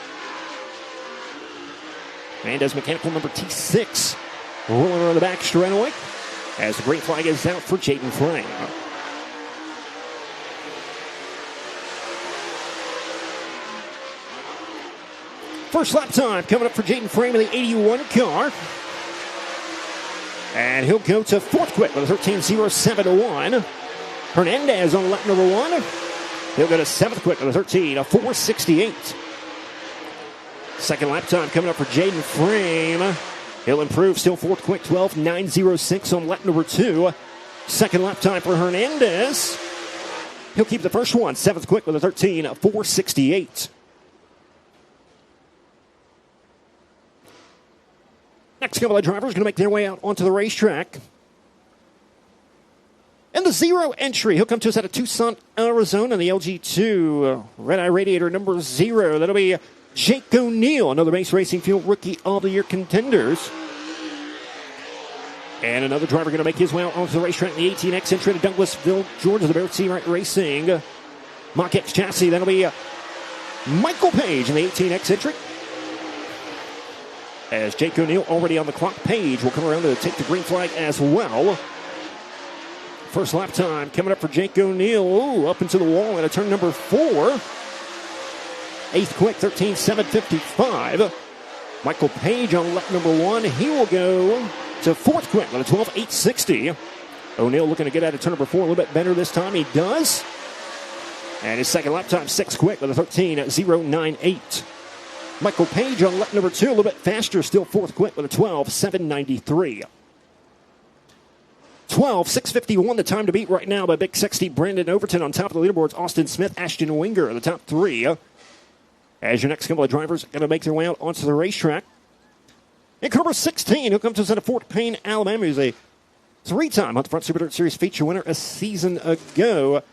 Hernandez mechanical number T6. Rolling around the back straightaway as the green flag is out for Jaden Frame. First lap time coming up for Jaden Frame in the 81 car. And he'll go to 4th quick with a 13:071. Hernandez on lap number 1. He'll go to 7th quick with a 13:468. Second lap time coming up for Jaden Frame. He'll improve, still 4th quick, 12:906 on lap number 2. Second lap time for Hernandez. He'll keep the first one, 7th quick with a 13:468. Next couple of drivers going to make their way out onto the racetrack. And the 0 entry, he'll come to us out of Tucson, Arizona, the LG2 Red Eye Radiator number 0. That'll be Jake O'Neill, another Base Racing Fuel Rookie of the Year contenders. And another driver going to make his way out onto the racetrack, the 18X entry to Douglasville, Georgia, the Barrett Seawright Racing Mach-X chassis. That'll be Michael Page in the 18X entry. As Jake O'Neill already on the clock. Page will come around to take the green flag as well. First lap time coming up for Jake O'Neill. Ooh, up into the wall at a turn number 4. 8th quick, 13:755. Michael Page on lap number 1. He will go to fourth quick with a 12.860. O'Neill looking to get out of turn number 4 a little bit better this time. He does. And his second lap time, 6th quick with a 13.098. Michael Page on lap number 2, a little bit faster, still fourth quick with a 12.793. 12.651, the time to beat right now by Big Sexty Brandon Overton. On top of the leaderboards, Austin Smith, Ashton Winger are the top 3. As your next couple of drivers are going to make their way out onto the racetrack. And car number 16, who comes to us out of Fort Payne, Alabama, who's a 3-time Hunt the Front Super Dirt Series feature winner a season ago.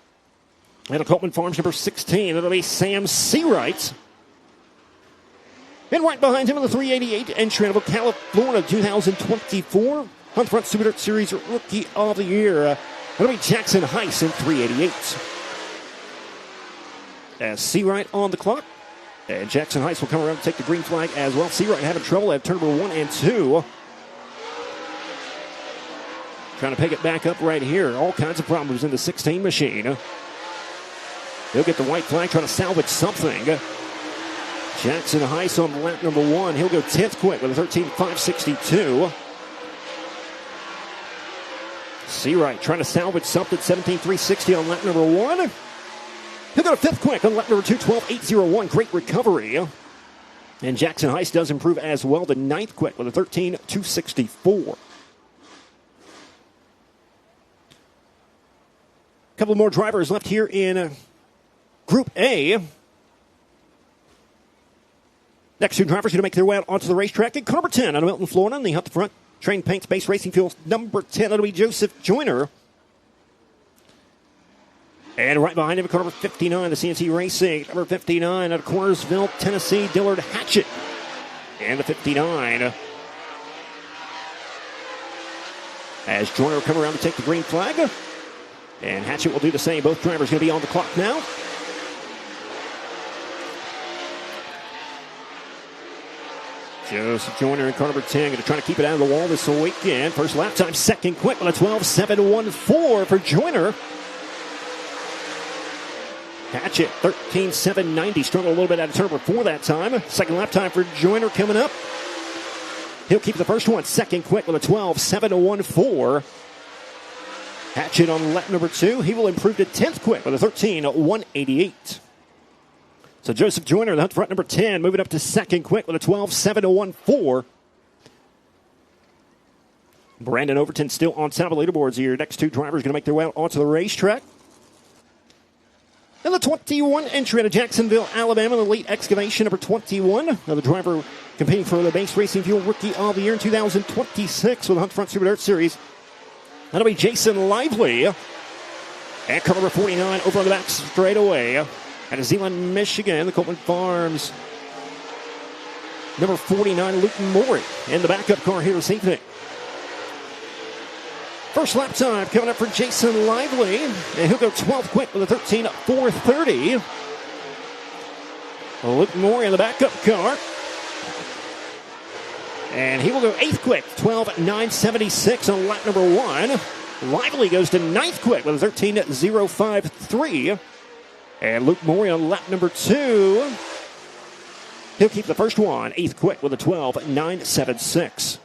And a Coleman Farms number 16, it'll be Sam Seawright. And right behind him in the 388 entry out of Ocala, Florida, 2024 Hunt the Front Super Dirt Series Rookie of the Year. It'll be Jackson Heiss in 388. As Seawright on the clock. And Jackson Heiss will come around and take the green flag as well. Seawright having trouble at turn number 1 and 2. Trying to pick it back up right here. All kinds of problems in the 16 machine. He'll get the white flag, trying to salvage something. Jackson Heiss on lap number 1. He'll go 10th quick with a 13.562. Seawright trying to salvage something, 17.360 on lap number 1. He'll go to 5th quick on lap number 2, 12.801. Great recovery. And Jackson Heiss does improve as well to 9th quick with a 13.264. Couple more drivers left here in Group A. Next 2 drivers going to make their way out onto the racetrack. In car number 10 out of Milton, Florida, and the Hunt the Front Train Paints Base Racing Fuels number 10. That'll be Joseph Joyner. And right behind him, car number 59, the CNC Racing. Number 59 out of Cornersville, Tennessee, Dillard Hatchett. And the 59. As Joyner will come around to take the green flag. And Hatchett will do the same. Both drivers going to be on the clock now. Joseph Joyner in car number 10 going to try to keep it out of the wall this weekend. First lap time, second quick with a 12.714 for Joyner. Hatchett, 13.790. Struggled a little bit out of turn before that time. Second lap time for Joyner coming up. He'll keep the first one. Second quick with a 12.714. Hatchett on lap number 2. He will improve to 10th quick with a 13.188. So Joseph Joyner, the Hunt front number 10, moving up to second quick with a 12.714. Brandon Overton still on top of the leaderboards here. Next 2 drivers going to make their way out onto the racetrack. And the 21 entry out of Jacksonville, Alabama, the Elite Excavation number 21. Another driver competing for the Base Racing Fuel Rookie of the Year in 2026 with the Hunt Front Super Dirt Series. That'll be Jason Lively. And car number 49 over on the back straightaway. Out of Zeeland, Michigan, the Coleman Farms. Number 49, Luke Morey in the backup car here this evening. First lap time coming up for Jason Lively. And he'll go 12th quick with a 13.430. Luke Morey in the backup car. And he will go 8th quick, 12.976 on lap number 1. Lively goes to 9th quick with a 13.053. And Luke Morey on lap number 2. He'll keep the first one, 8th quick with a 12.976.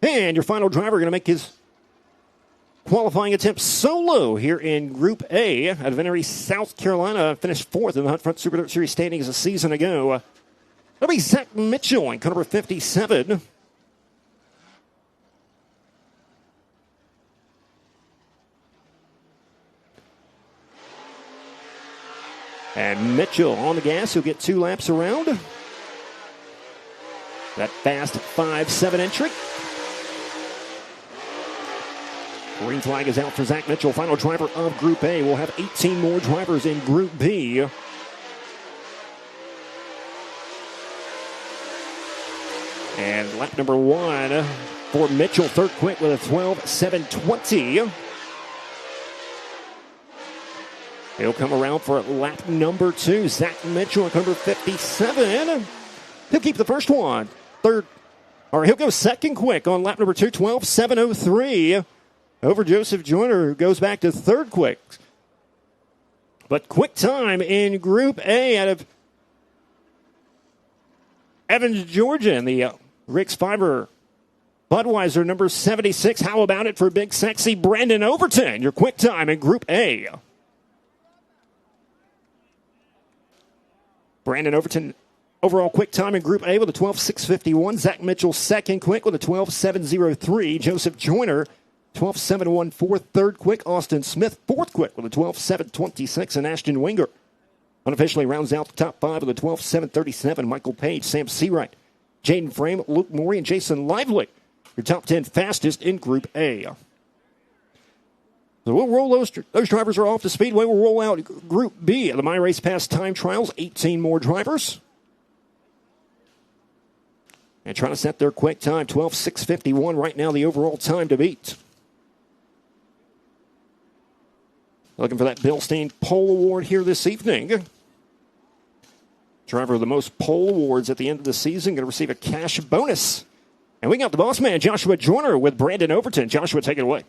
And your final driver going to make his qualifying attempt solo here in Group A out of Venery, South Carolina. Finished 4th in the Hunt Front Super Dirt Series standings a season ago. That'll be Zach Mitchell in car number 57. And Mitchell on the gas. He'll get 2 laps around. That fast 5.7 entry. Green flag is out for Zach Mitchell, final driver of Group A. We'll have 18 more drivers in Group B. And lap number 1 for Mitchell, 3rd quick with a 12.720. He'll come around for lap number 2. Zach Mitchell at number 57. He'll keep the first one. He'll go second quick on lap number 2, 12.703. over Joseph Joyner, who goes back to third quick. But quick time in Group A out of Evans, Georgia, in the Rick's Fiber Budweiser number 76. How about it for big, sexy Brandon Overton? Your quick time in Group A. Brandon Overton, overall quick time in Group A with a 12.651. Zach Mitchell, second quick with a 12.703. Joseph Joyner, 12.714. Third quick. Austin Smith, fourth quick with a 12.726. And Ashton Winger unofficially rounds out the top five with a 12.737. Michael Page, Sam Seawright, Jaden Frame, Luke Morey, and Jason Lively. Your top 10 fastest in Group A. So we'll roll those drivers are off the speedway. We'll roll out Group B of the My Race Pass time trials. 18 more drivers. And trying to set their quick time. 12.651 right now, the overall time to beat. Looking for that Bilstein Pole Award here this evening. Driver of the most pole awards at the end of the season going to receive a cash bonus. And we got the boss man, Joshua Joyner, with Brandon Overton. Joshua, take it away.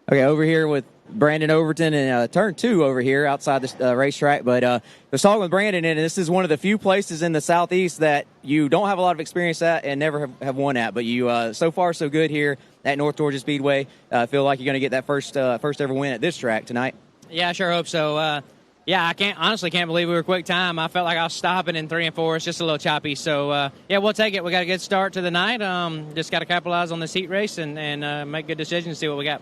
Okay, over here with Brandon Overton and turn 2 over here outside the racetrack. But I was talking with Brandon, and this is one of the few places in the Southeast that you don't have a lot of experience at and never have won at. But you, so far, so good here at North Georgia Speedway. I feel like you're going to get that first ever win at this track tonight. Yeah, I sure hope so. Yeah, I honestly can't believe we were quick time. I felt like I was stopping in 3 and 4. It's just a little choppy. So, yeah, we'll take it. We got a good start to the night. Just got to capitalize on this heat race and make good decisions, see what we got.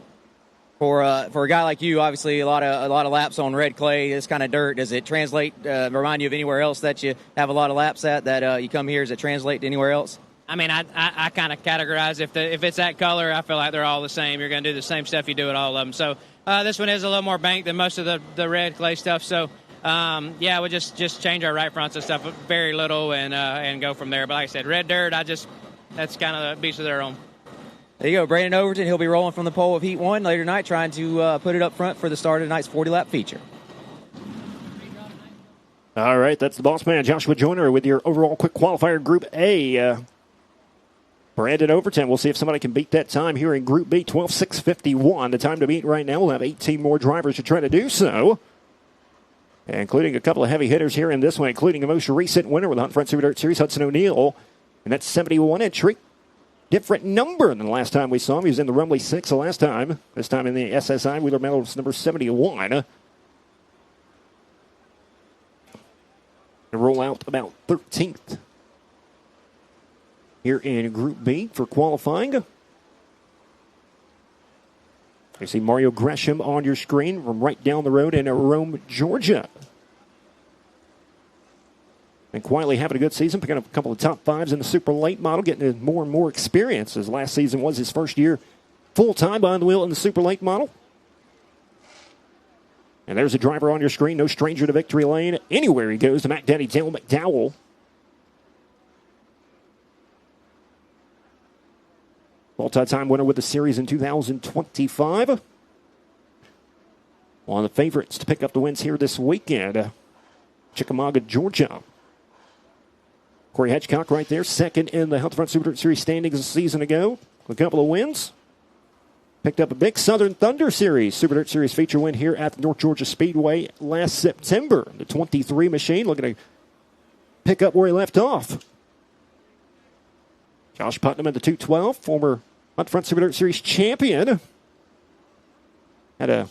For a guy like you, obviously a lot of laps on red clay, this kind of dirt. Does it translate? Remind you of anywhere else that you have a lot of laps at that you come here? Does it translate to anywhere else? I mean, I kind of categorize if it's that color, I feel like they're all the same. You're going to do the same stuff you do at all of them. So this one is a little more banked than most of the red clay stuff. So yeah, we just change our right fronts and stuff very little and go from there. But like I said, red dirt, that's kind of the beast of their own. There you go, Brandon Overton. He'll be rolling from the pole of Heat 1 later tonight, trying to put it up front for the start of tonight's 40-lap feature. All right, that's the boss man, Joshua Joyner, with your overall quick qualifier Group A. Brandon Overton. We'll see if somebody can beat that time here in Group B, 12.651. The time to beat right now. We'll have 18 more drivers to try to do so, including a couple of heavy hitters here in this one, including a most recent winner with the Hunt Front Super Dirt Series, Hudson O'Neill, and that's 71 entry. Different number than the last time we saw him. He was in the Rumley 6 the last time. This time in the SSI Wheeler Medals number 71. To roll out about 13th here in Group B for qualifying. You see Mario Gresham on your screen from right down the road in Rome, Georgia. And quietly having a good season, picking up a couple of top fives in the super late model, getting more and more experience, as last season was his first year full-time behind the wheel in the super late model. And there's a driver on your screen, no stranger to victory lane. Anywhere he goes, the Mac Daddy Dale McDowell. Multi-time winner with the series in 2025. One of the favorites to pick up the wins here this weekend. Chickamauga, Georgia. Corey Hedgecock right there, second in the Hunt Front Super Dirt Series standings a season ago. A couple of wins. Picked up a big Southern Thunder Series, Super Dirt Series feature win here at the North Georgia Speedway last September. The 23 machine looking to pick up where he left off. Josh Putnam in the 212, former Hunt Front Super Dirt Series champion. Had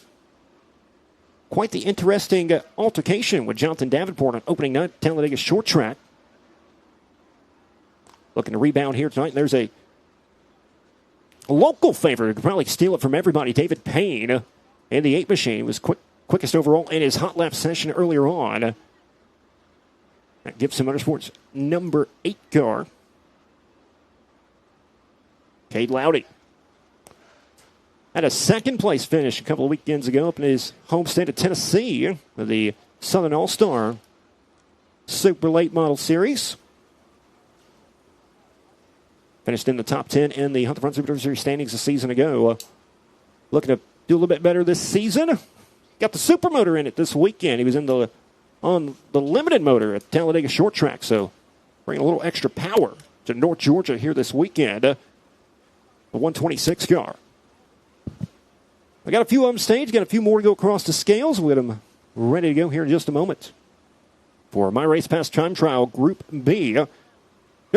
quite the interesting altercation with Jonathan Davenport on opening night at Talladega Short Track. Looking to rebound here tonight. And there's a local favorite who could probably steal it from everybody. David Payne in the 8 machine was quickest overall in his hot lap session earlier on. That Gibson Motorsports number 8 car. Cade Lowdy had a second place finish a couple of weekends ago up in his home state of Tennessee with the Southern All-Star Super Late Model Series. Finished in the top 10 in the Hunt Front Super Dirt Series standings a season ago. Looking to do a little bit better this season. Got the super motor in it this weekend. He was on the limited motor at Talladega Short Track, so bring a little extra power to North Georgia here this weekend. The 126 car. I got a few on stage, got a few more to go across the scales with them ready to go here in just a moment. For My Race Pass Time Trial Group B. Don't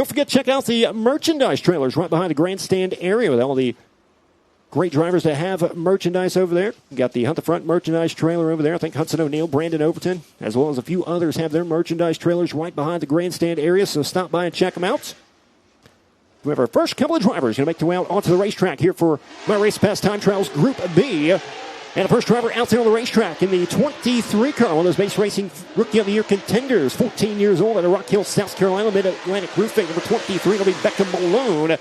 forget, check out the merchandise trailers right behind the grandstand area with all the great drivers that have merchandise over there. You got the Hunt the Front merchandise trailer over there. I think Hudson O'Neill, Brandon Overton, as well as a few others have their merchandise trailers right behind the grandstand area, so stop by and check them out. We have our first couple of drivers going to make their way out onto the racetrack here for My Race Pass Time Trials Group B. And the first driver out there on the racetrack in the 23 car, one of those base racing Rookie of the Year contenders, 14 years old out of Rock Hill, South Carolina, Mid-Atlantic Roofing. Number 23 will be Becca Malone.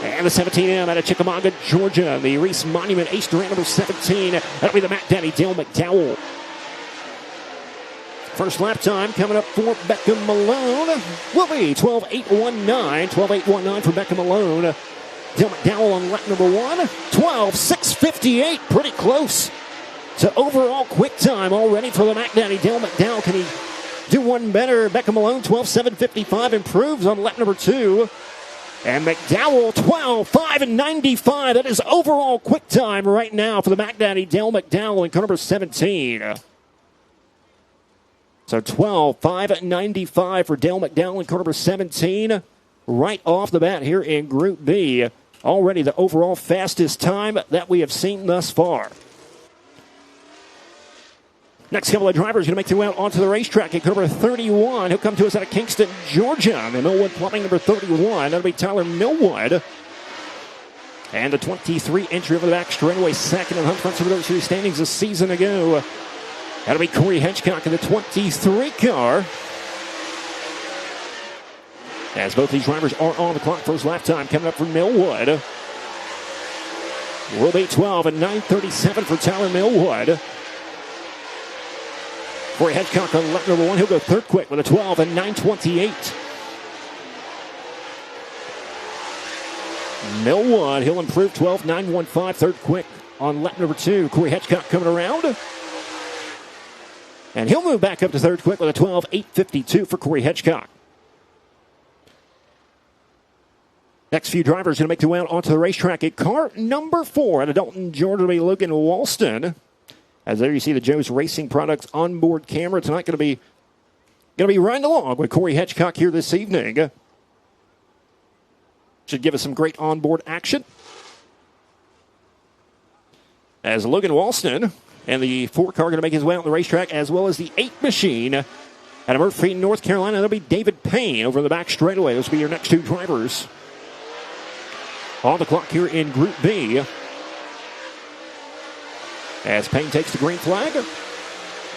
And the 17M out of Chickamauga, Georgia, the Reese Monument Ace Durant, number 17. That'll be the Mac Daddy, Dale McDowell. First lap time coming up for Becca Malone will be 12.819. 12.819 for Becca Malone. Dale McDowell on lap number 1. 12.658. Pretty close to overall quick time already for the Mac Daddy, Dale McDowell. Can he do one better? Becca Malone, 12.755, improves on lap number 2. And McDowell, 12.595. That is overall quick time right now for the Mac Daddy, Dale McDowell in car number 17. So 12.595 for Dale McDowell in car number 17. Right off the bat here in Group B. Already the overall fastest time that we have seen thus far. Next couple of drivers going to make their way out onto the racetrack at number 31. He'll come to us out of Kingston, Georgia. The Millwood Plumbing, number 31. That'll be Tyler Millwood. And the 23 entry over the back straightaway, second in Hunt Front Super Series standings a season ago. That'll be Corey Hedgecock in the 23 car. As both these drivers are on the clock, first lap time coming up for Millwood. Will be 12 and 9:37 for Tyler Millwood. Corey Hedgecock on lap number 1. He'll go third quick with a 12 and 9:28. Millwood, he'll improve 12.915, third quick on lap number 2. Corey Hedgecock coming around. And he'll move back up to third quick with a 12.852 for Corey Hedgecock. Next few drivers going to make their way out onto the racetrack at car number 4 out of Dalton, Georgia, will be Logan Walston. As there you see the Joe's Racing Products onboard camera tonight going to be riding along with Corey Hedgecock here this evening. Should give us some great onboard action. As Logan Walston and the 4 car going to make his way out on the racetrack, as well as the 8 machine out of Murphy, North Carolina. That'll be David Payne over the back straightaway. Those will be your next 2 drivers. On the clock here in Group B. As Payne takes the green flag,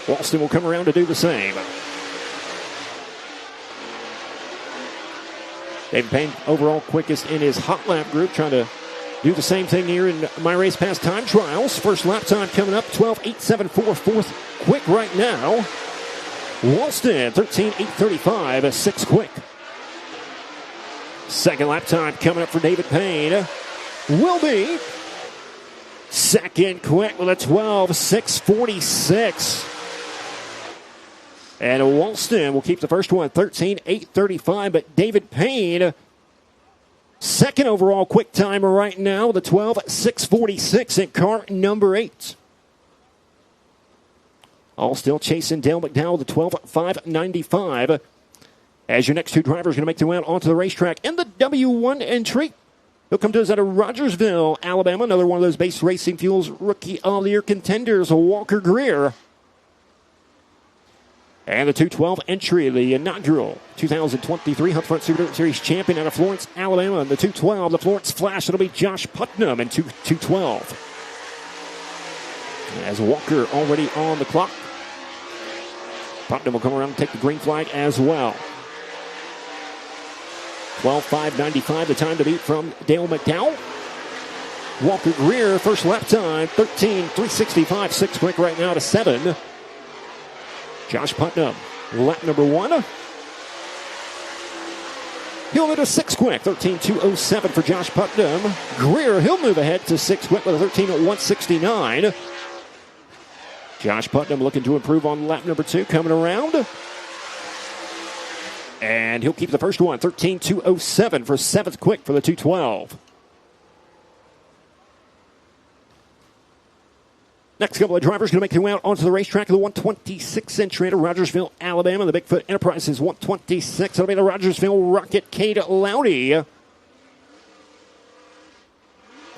Walston will come around to do the same. David Payne overall quickest in his hot lap group, trying to do the same thing here in My Race Pass Time Trials. First lap time coming up, 12.874, fourth quick right now. Walston, 13.835, a 6 quick. Second lap time coming up for David Payne will be second quick with a 12.646. And Walston will keep the first one, 13.835, but David Payne, second overall quick time right now, the 12.646 in car number 8. All still chasing Dale McDowell, the 12.595. As your next 2 drivers are going to make their way out onto the racetrack in the W1 entry. He'll come to us out of Rogersville, Alabama. Another one of those base racing fuels Rookie of the Year contenders, Walker Greer. And the 212 entry, the inaugural 2023 Hunt Front Super Series champion out of Florence, Alabama. And the 212, the Florence Flash, it'll be Josh Putnam in 212. As Walker already on the clock. Putnam will come around and take the green flag as well. 12.595, the time to beat from Dale McDowell. Walker Greer, first lap time, 13.365, 6 quick right now to 7. Josh Putnam, lap number 1. He'll move to 6 quick, 13.207 for Josh Putnam. Greer, he'll move ahead to 6 quick with a 13.169. Josh Putnam looking to improve on lap number 2, coming around. And he'll keep the first one, 13.207 for 7th quick for the 212. Next couple of drivers going to make their way out onto the racetrack of the 126 entry to Rogersville, Alabama. The Bigfoot Enterprises 126. That'll be the Rogersville Rocket, Cade Loudy.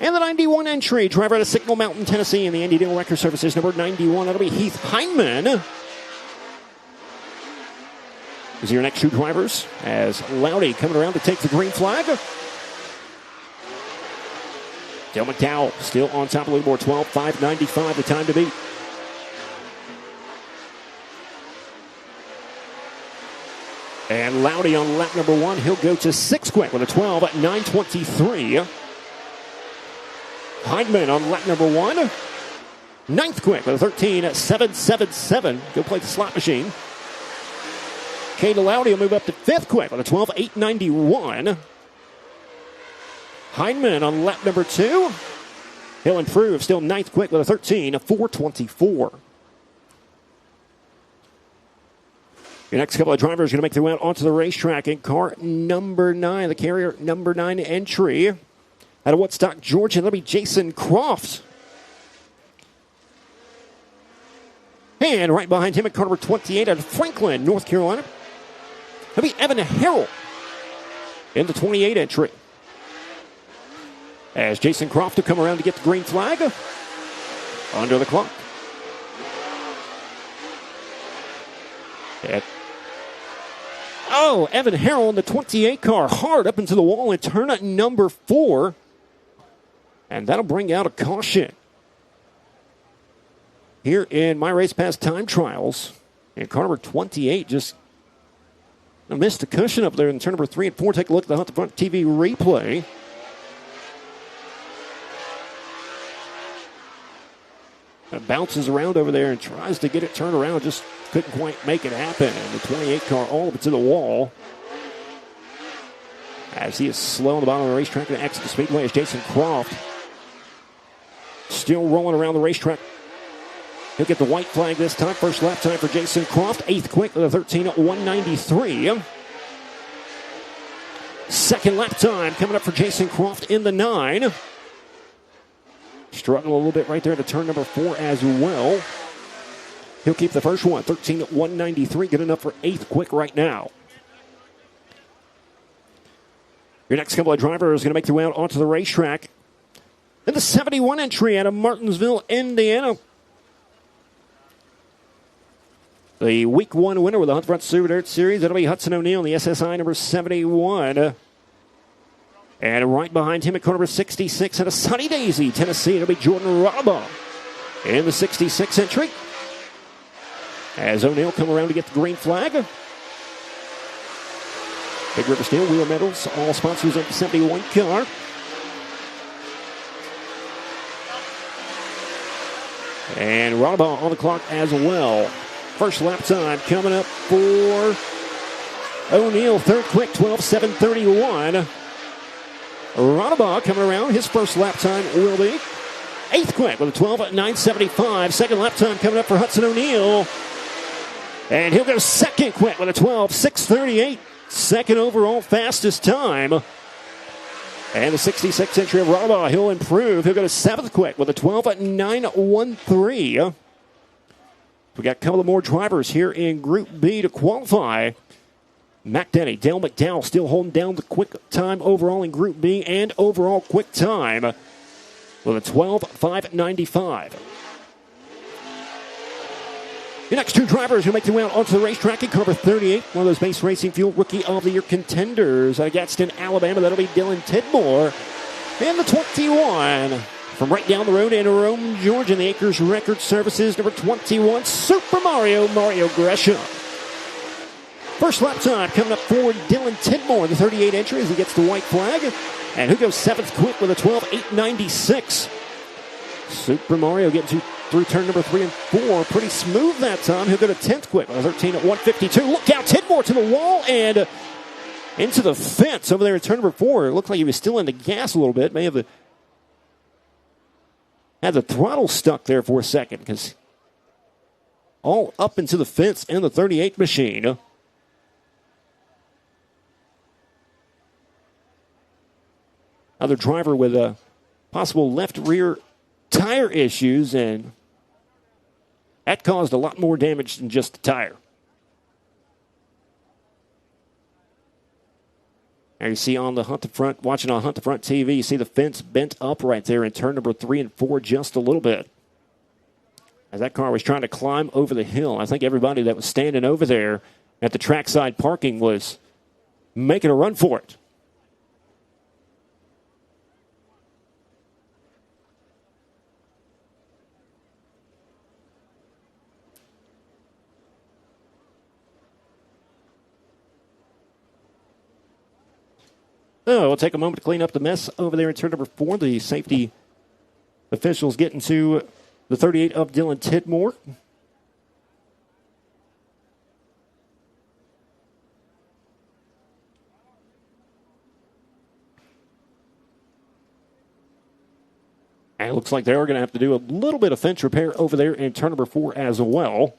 And the 91 entry, driver out of Signal Mountain, Tennessee, in the Andy Dale Record Services, number 91. That'll be Heath Hindman. These are your next two drivers, as Loudy coming around to take the green flag. Dale McDowell still on top of the leaderboard, 12:5:95, the time to beat. And Loudy on lap number 1, he'll go to 6th quick with a 12:9:23. Hindman on lap number 1, 9th quick with a 13:7:77. Go play the slot machine. Cade Loudy will move up to 5th quick with a 12:8:91. Hindman on lap number 2. He'll improve, still 9th quick with a 13:4:24. Your next couple of drivers are going to make their way out onto the racetrack in car number 9, the carrier number 9 entry. Out of Woodstock, Georgia, that'll be Jason Croft. And right behind him at car number 28 out of Franklin, North Carolina, that'll be Evan Harrell in the 28 entry. As Jason Croft will come around to get the green flag under the clock. Evan Harrell in the 28 car, hard up into the wall in turn number 4. And that'll bring out a caution. Here in My Race Pass time trials, and car number 28 just missed the cushion up there in turn number 3 and 4. Take a look at the Hunt the Front TV replay. Bounces around over there and tries to get it turned around. Just couldn't quite make it happen. And the 28 car all up to the wall. As he is slow on the bottom of the racetrack and exit the speedway as Jason Croft still rolling around the racetrack. He'll get the white flag this time. First lap time for Jason Croft. 8th quick with a 13:193. Second lap time coming up for Jason Croft in the 9. Struggling a little bit right there to turn number 4 as well. He'll keep the first one, 13:193. Good enough for 8th quick right now. Your next couple of drivers are going to make their way out onto the racetrack. In the 71 entry out of Martinsville, Indiana. The Week 1 winner with the Hunt Front Super Dirt Series. That'll be Hudson O'Neal in the SSI number 71. And right behind him at car number 66 out of Sunny Daisy, Tennessee, it'll be Jordan Rodabaugh in the 66 entry. As O'Neal come around to get the green flag. Big River Steel, Wheeler Metals, all sponsors of the 71 car. And Rodabaugh on the clock as well. First lap time coming up for O'Neal. 3rd quick, 12:7:31. Rodabaugh coming around. His first lap time will be 8th quick with a 12:9:75. Second lap time coming up for Hudson O'Neal. And he'll go 2nd quick with a 12:6:38. Second overall fastest time. And the 66 entry of Rodabaugh, he'll improve. He'll go to 7th quick with a 12:9:13. We got a couple of more drivers here in Group B to qualify. Mac Denny, Dale McDowell still holding down the quick time overall in Group B and overall quick time with a 12:5:95. Your next two drivers who make their way out onto the racetrack in car number 38, one of those Base Racing Fuel Rookie of the Year contenders out of Gadsden, Alabama. That'll be Dylan Tidmore. And the 21 from right down the road in Rome, Georgia, in the Acres Record Services, number 21, Super Mario Gresham. First lap time coming up for Dylan Tidmore, the 38 entry, as he gets the white flag. And who goes 7th quick with a 12:8:96. Super Mario getting through turn number 3 and 4. Pretty smooth that time. He'll go to 10th quick with a 13:152. Look out, Tidmore to the wall and into the fence over there in turn number 4. It looked like he was still in the gas a little bit. May have had the throttle stuck there for a second because all up into the fence and the 38 machine. Other driver with possible left rear tire issues, and That caused a lot more damage than just the tire. There you see on the Hunt the Front, watching on Hunt the Front TV, you see the fence bent up right there in turn number 3 and 4 just a little bit. As that car was trying to climb over the hill, I think everybody that was standing over there at the trackside parking was making a run for it. So we'll take a moment to clean up the mess over there in turn number 4. The safety officials getting to the 38 of Dylan Tidmore. And it looks like they are going to have to do a little bit of fence repair over there in turn number 4 as well.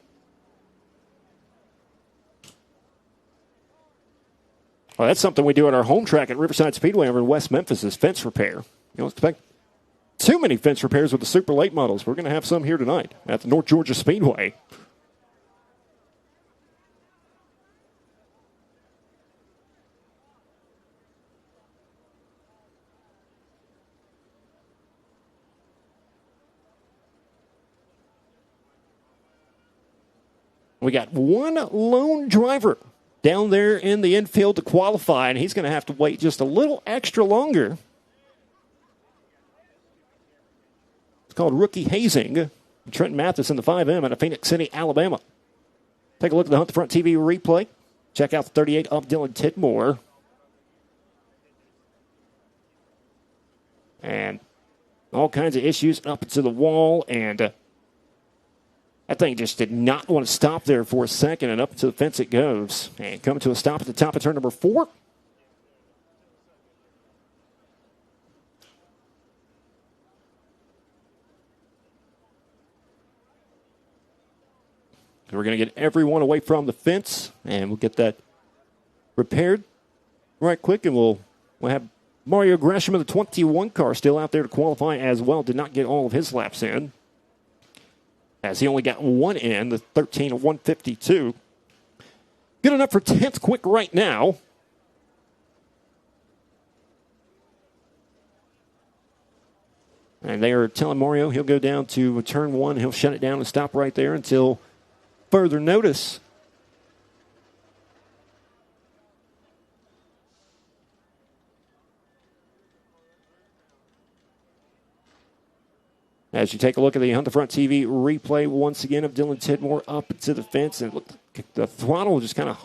Well, that's something we do at our home track at Riverside Speedway over in West Memphis is fence repair. You don't expect too many fence repairs with the super late models. We're going to have some here tonight at the North Georgia Speedway. We got one lone driver down there in the infield to qualify, and he's going to have to wait just a little extra longer. It's called rookie hazing. Trenton Mathis in the 5M out of Phoenix City, Alabama. Take a look at the Hunt the Front TV replay. Check out the 38 of Dylan Tidmore. And all kinds of issues up to the wall, and that thing just did not want to stop there for a second, and up to the fence it goes. And coming to a stop at the top of turn number 4. So we're going to get everyone away from the fence, and we'll get that repaired right quick, and we'll have Mario Gresham of the 21 car still out there to qualify as well. Did not get all of his laps in, as he only got one in, the 13 of 152. Good enough for 10th quick right now. And they are telling Mario he'll go down to turn 1. He'll shut it down and stop right there until further notice. As you take a look at the Hunt the Front TV replay once again of Dylan Tidmore up to the fence, and look, the throttle just kind of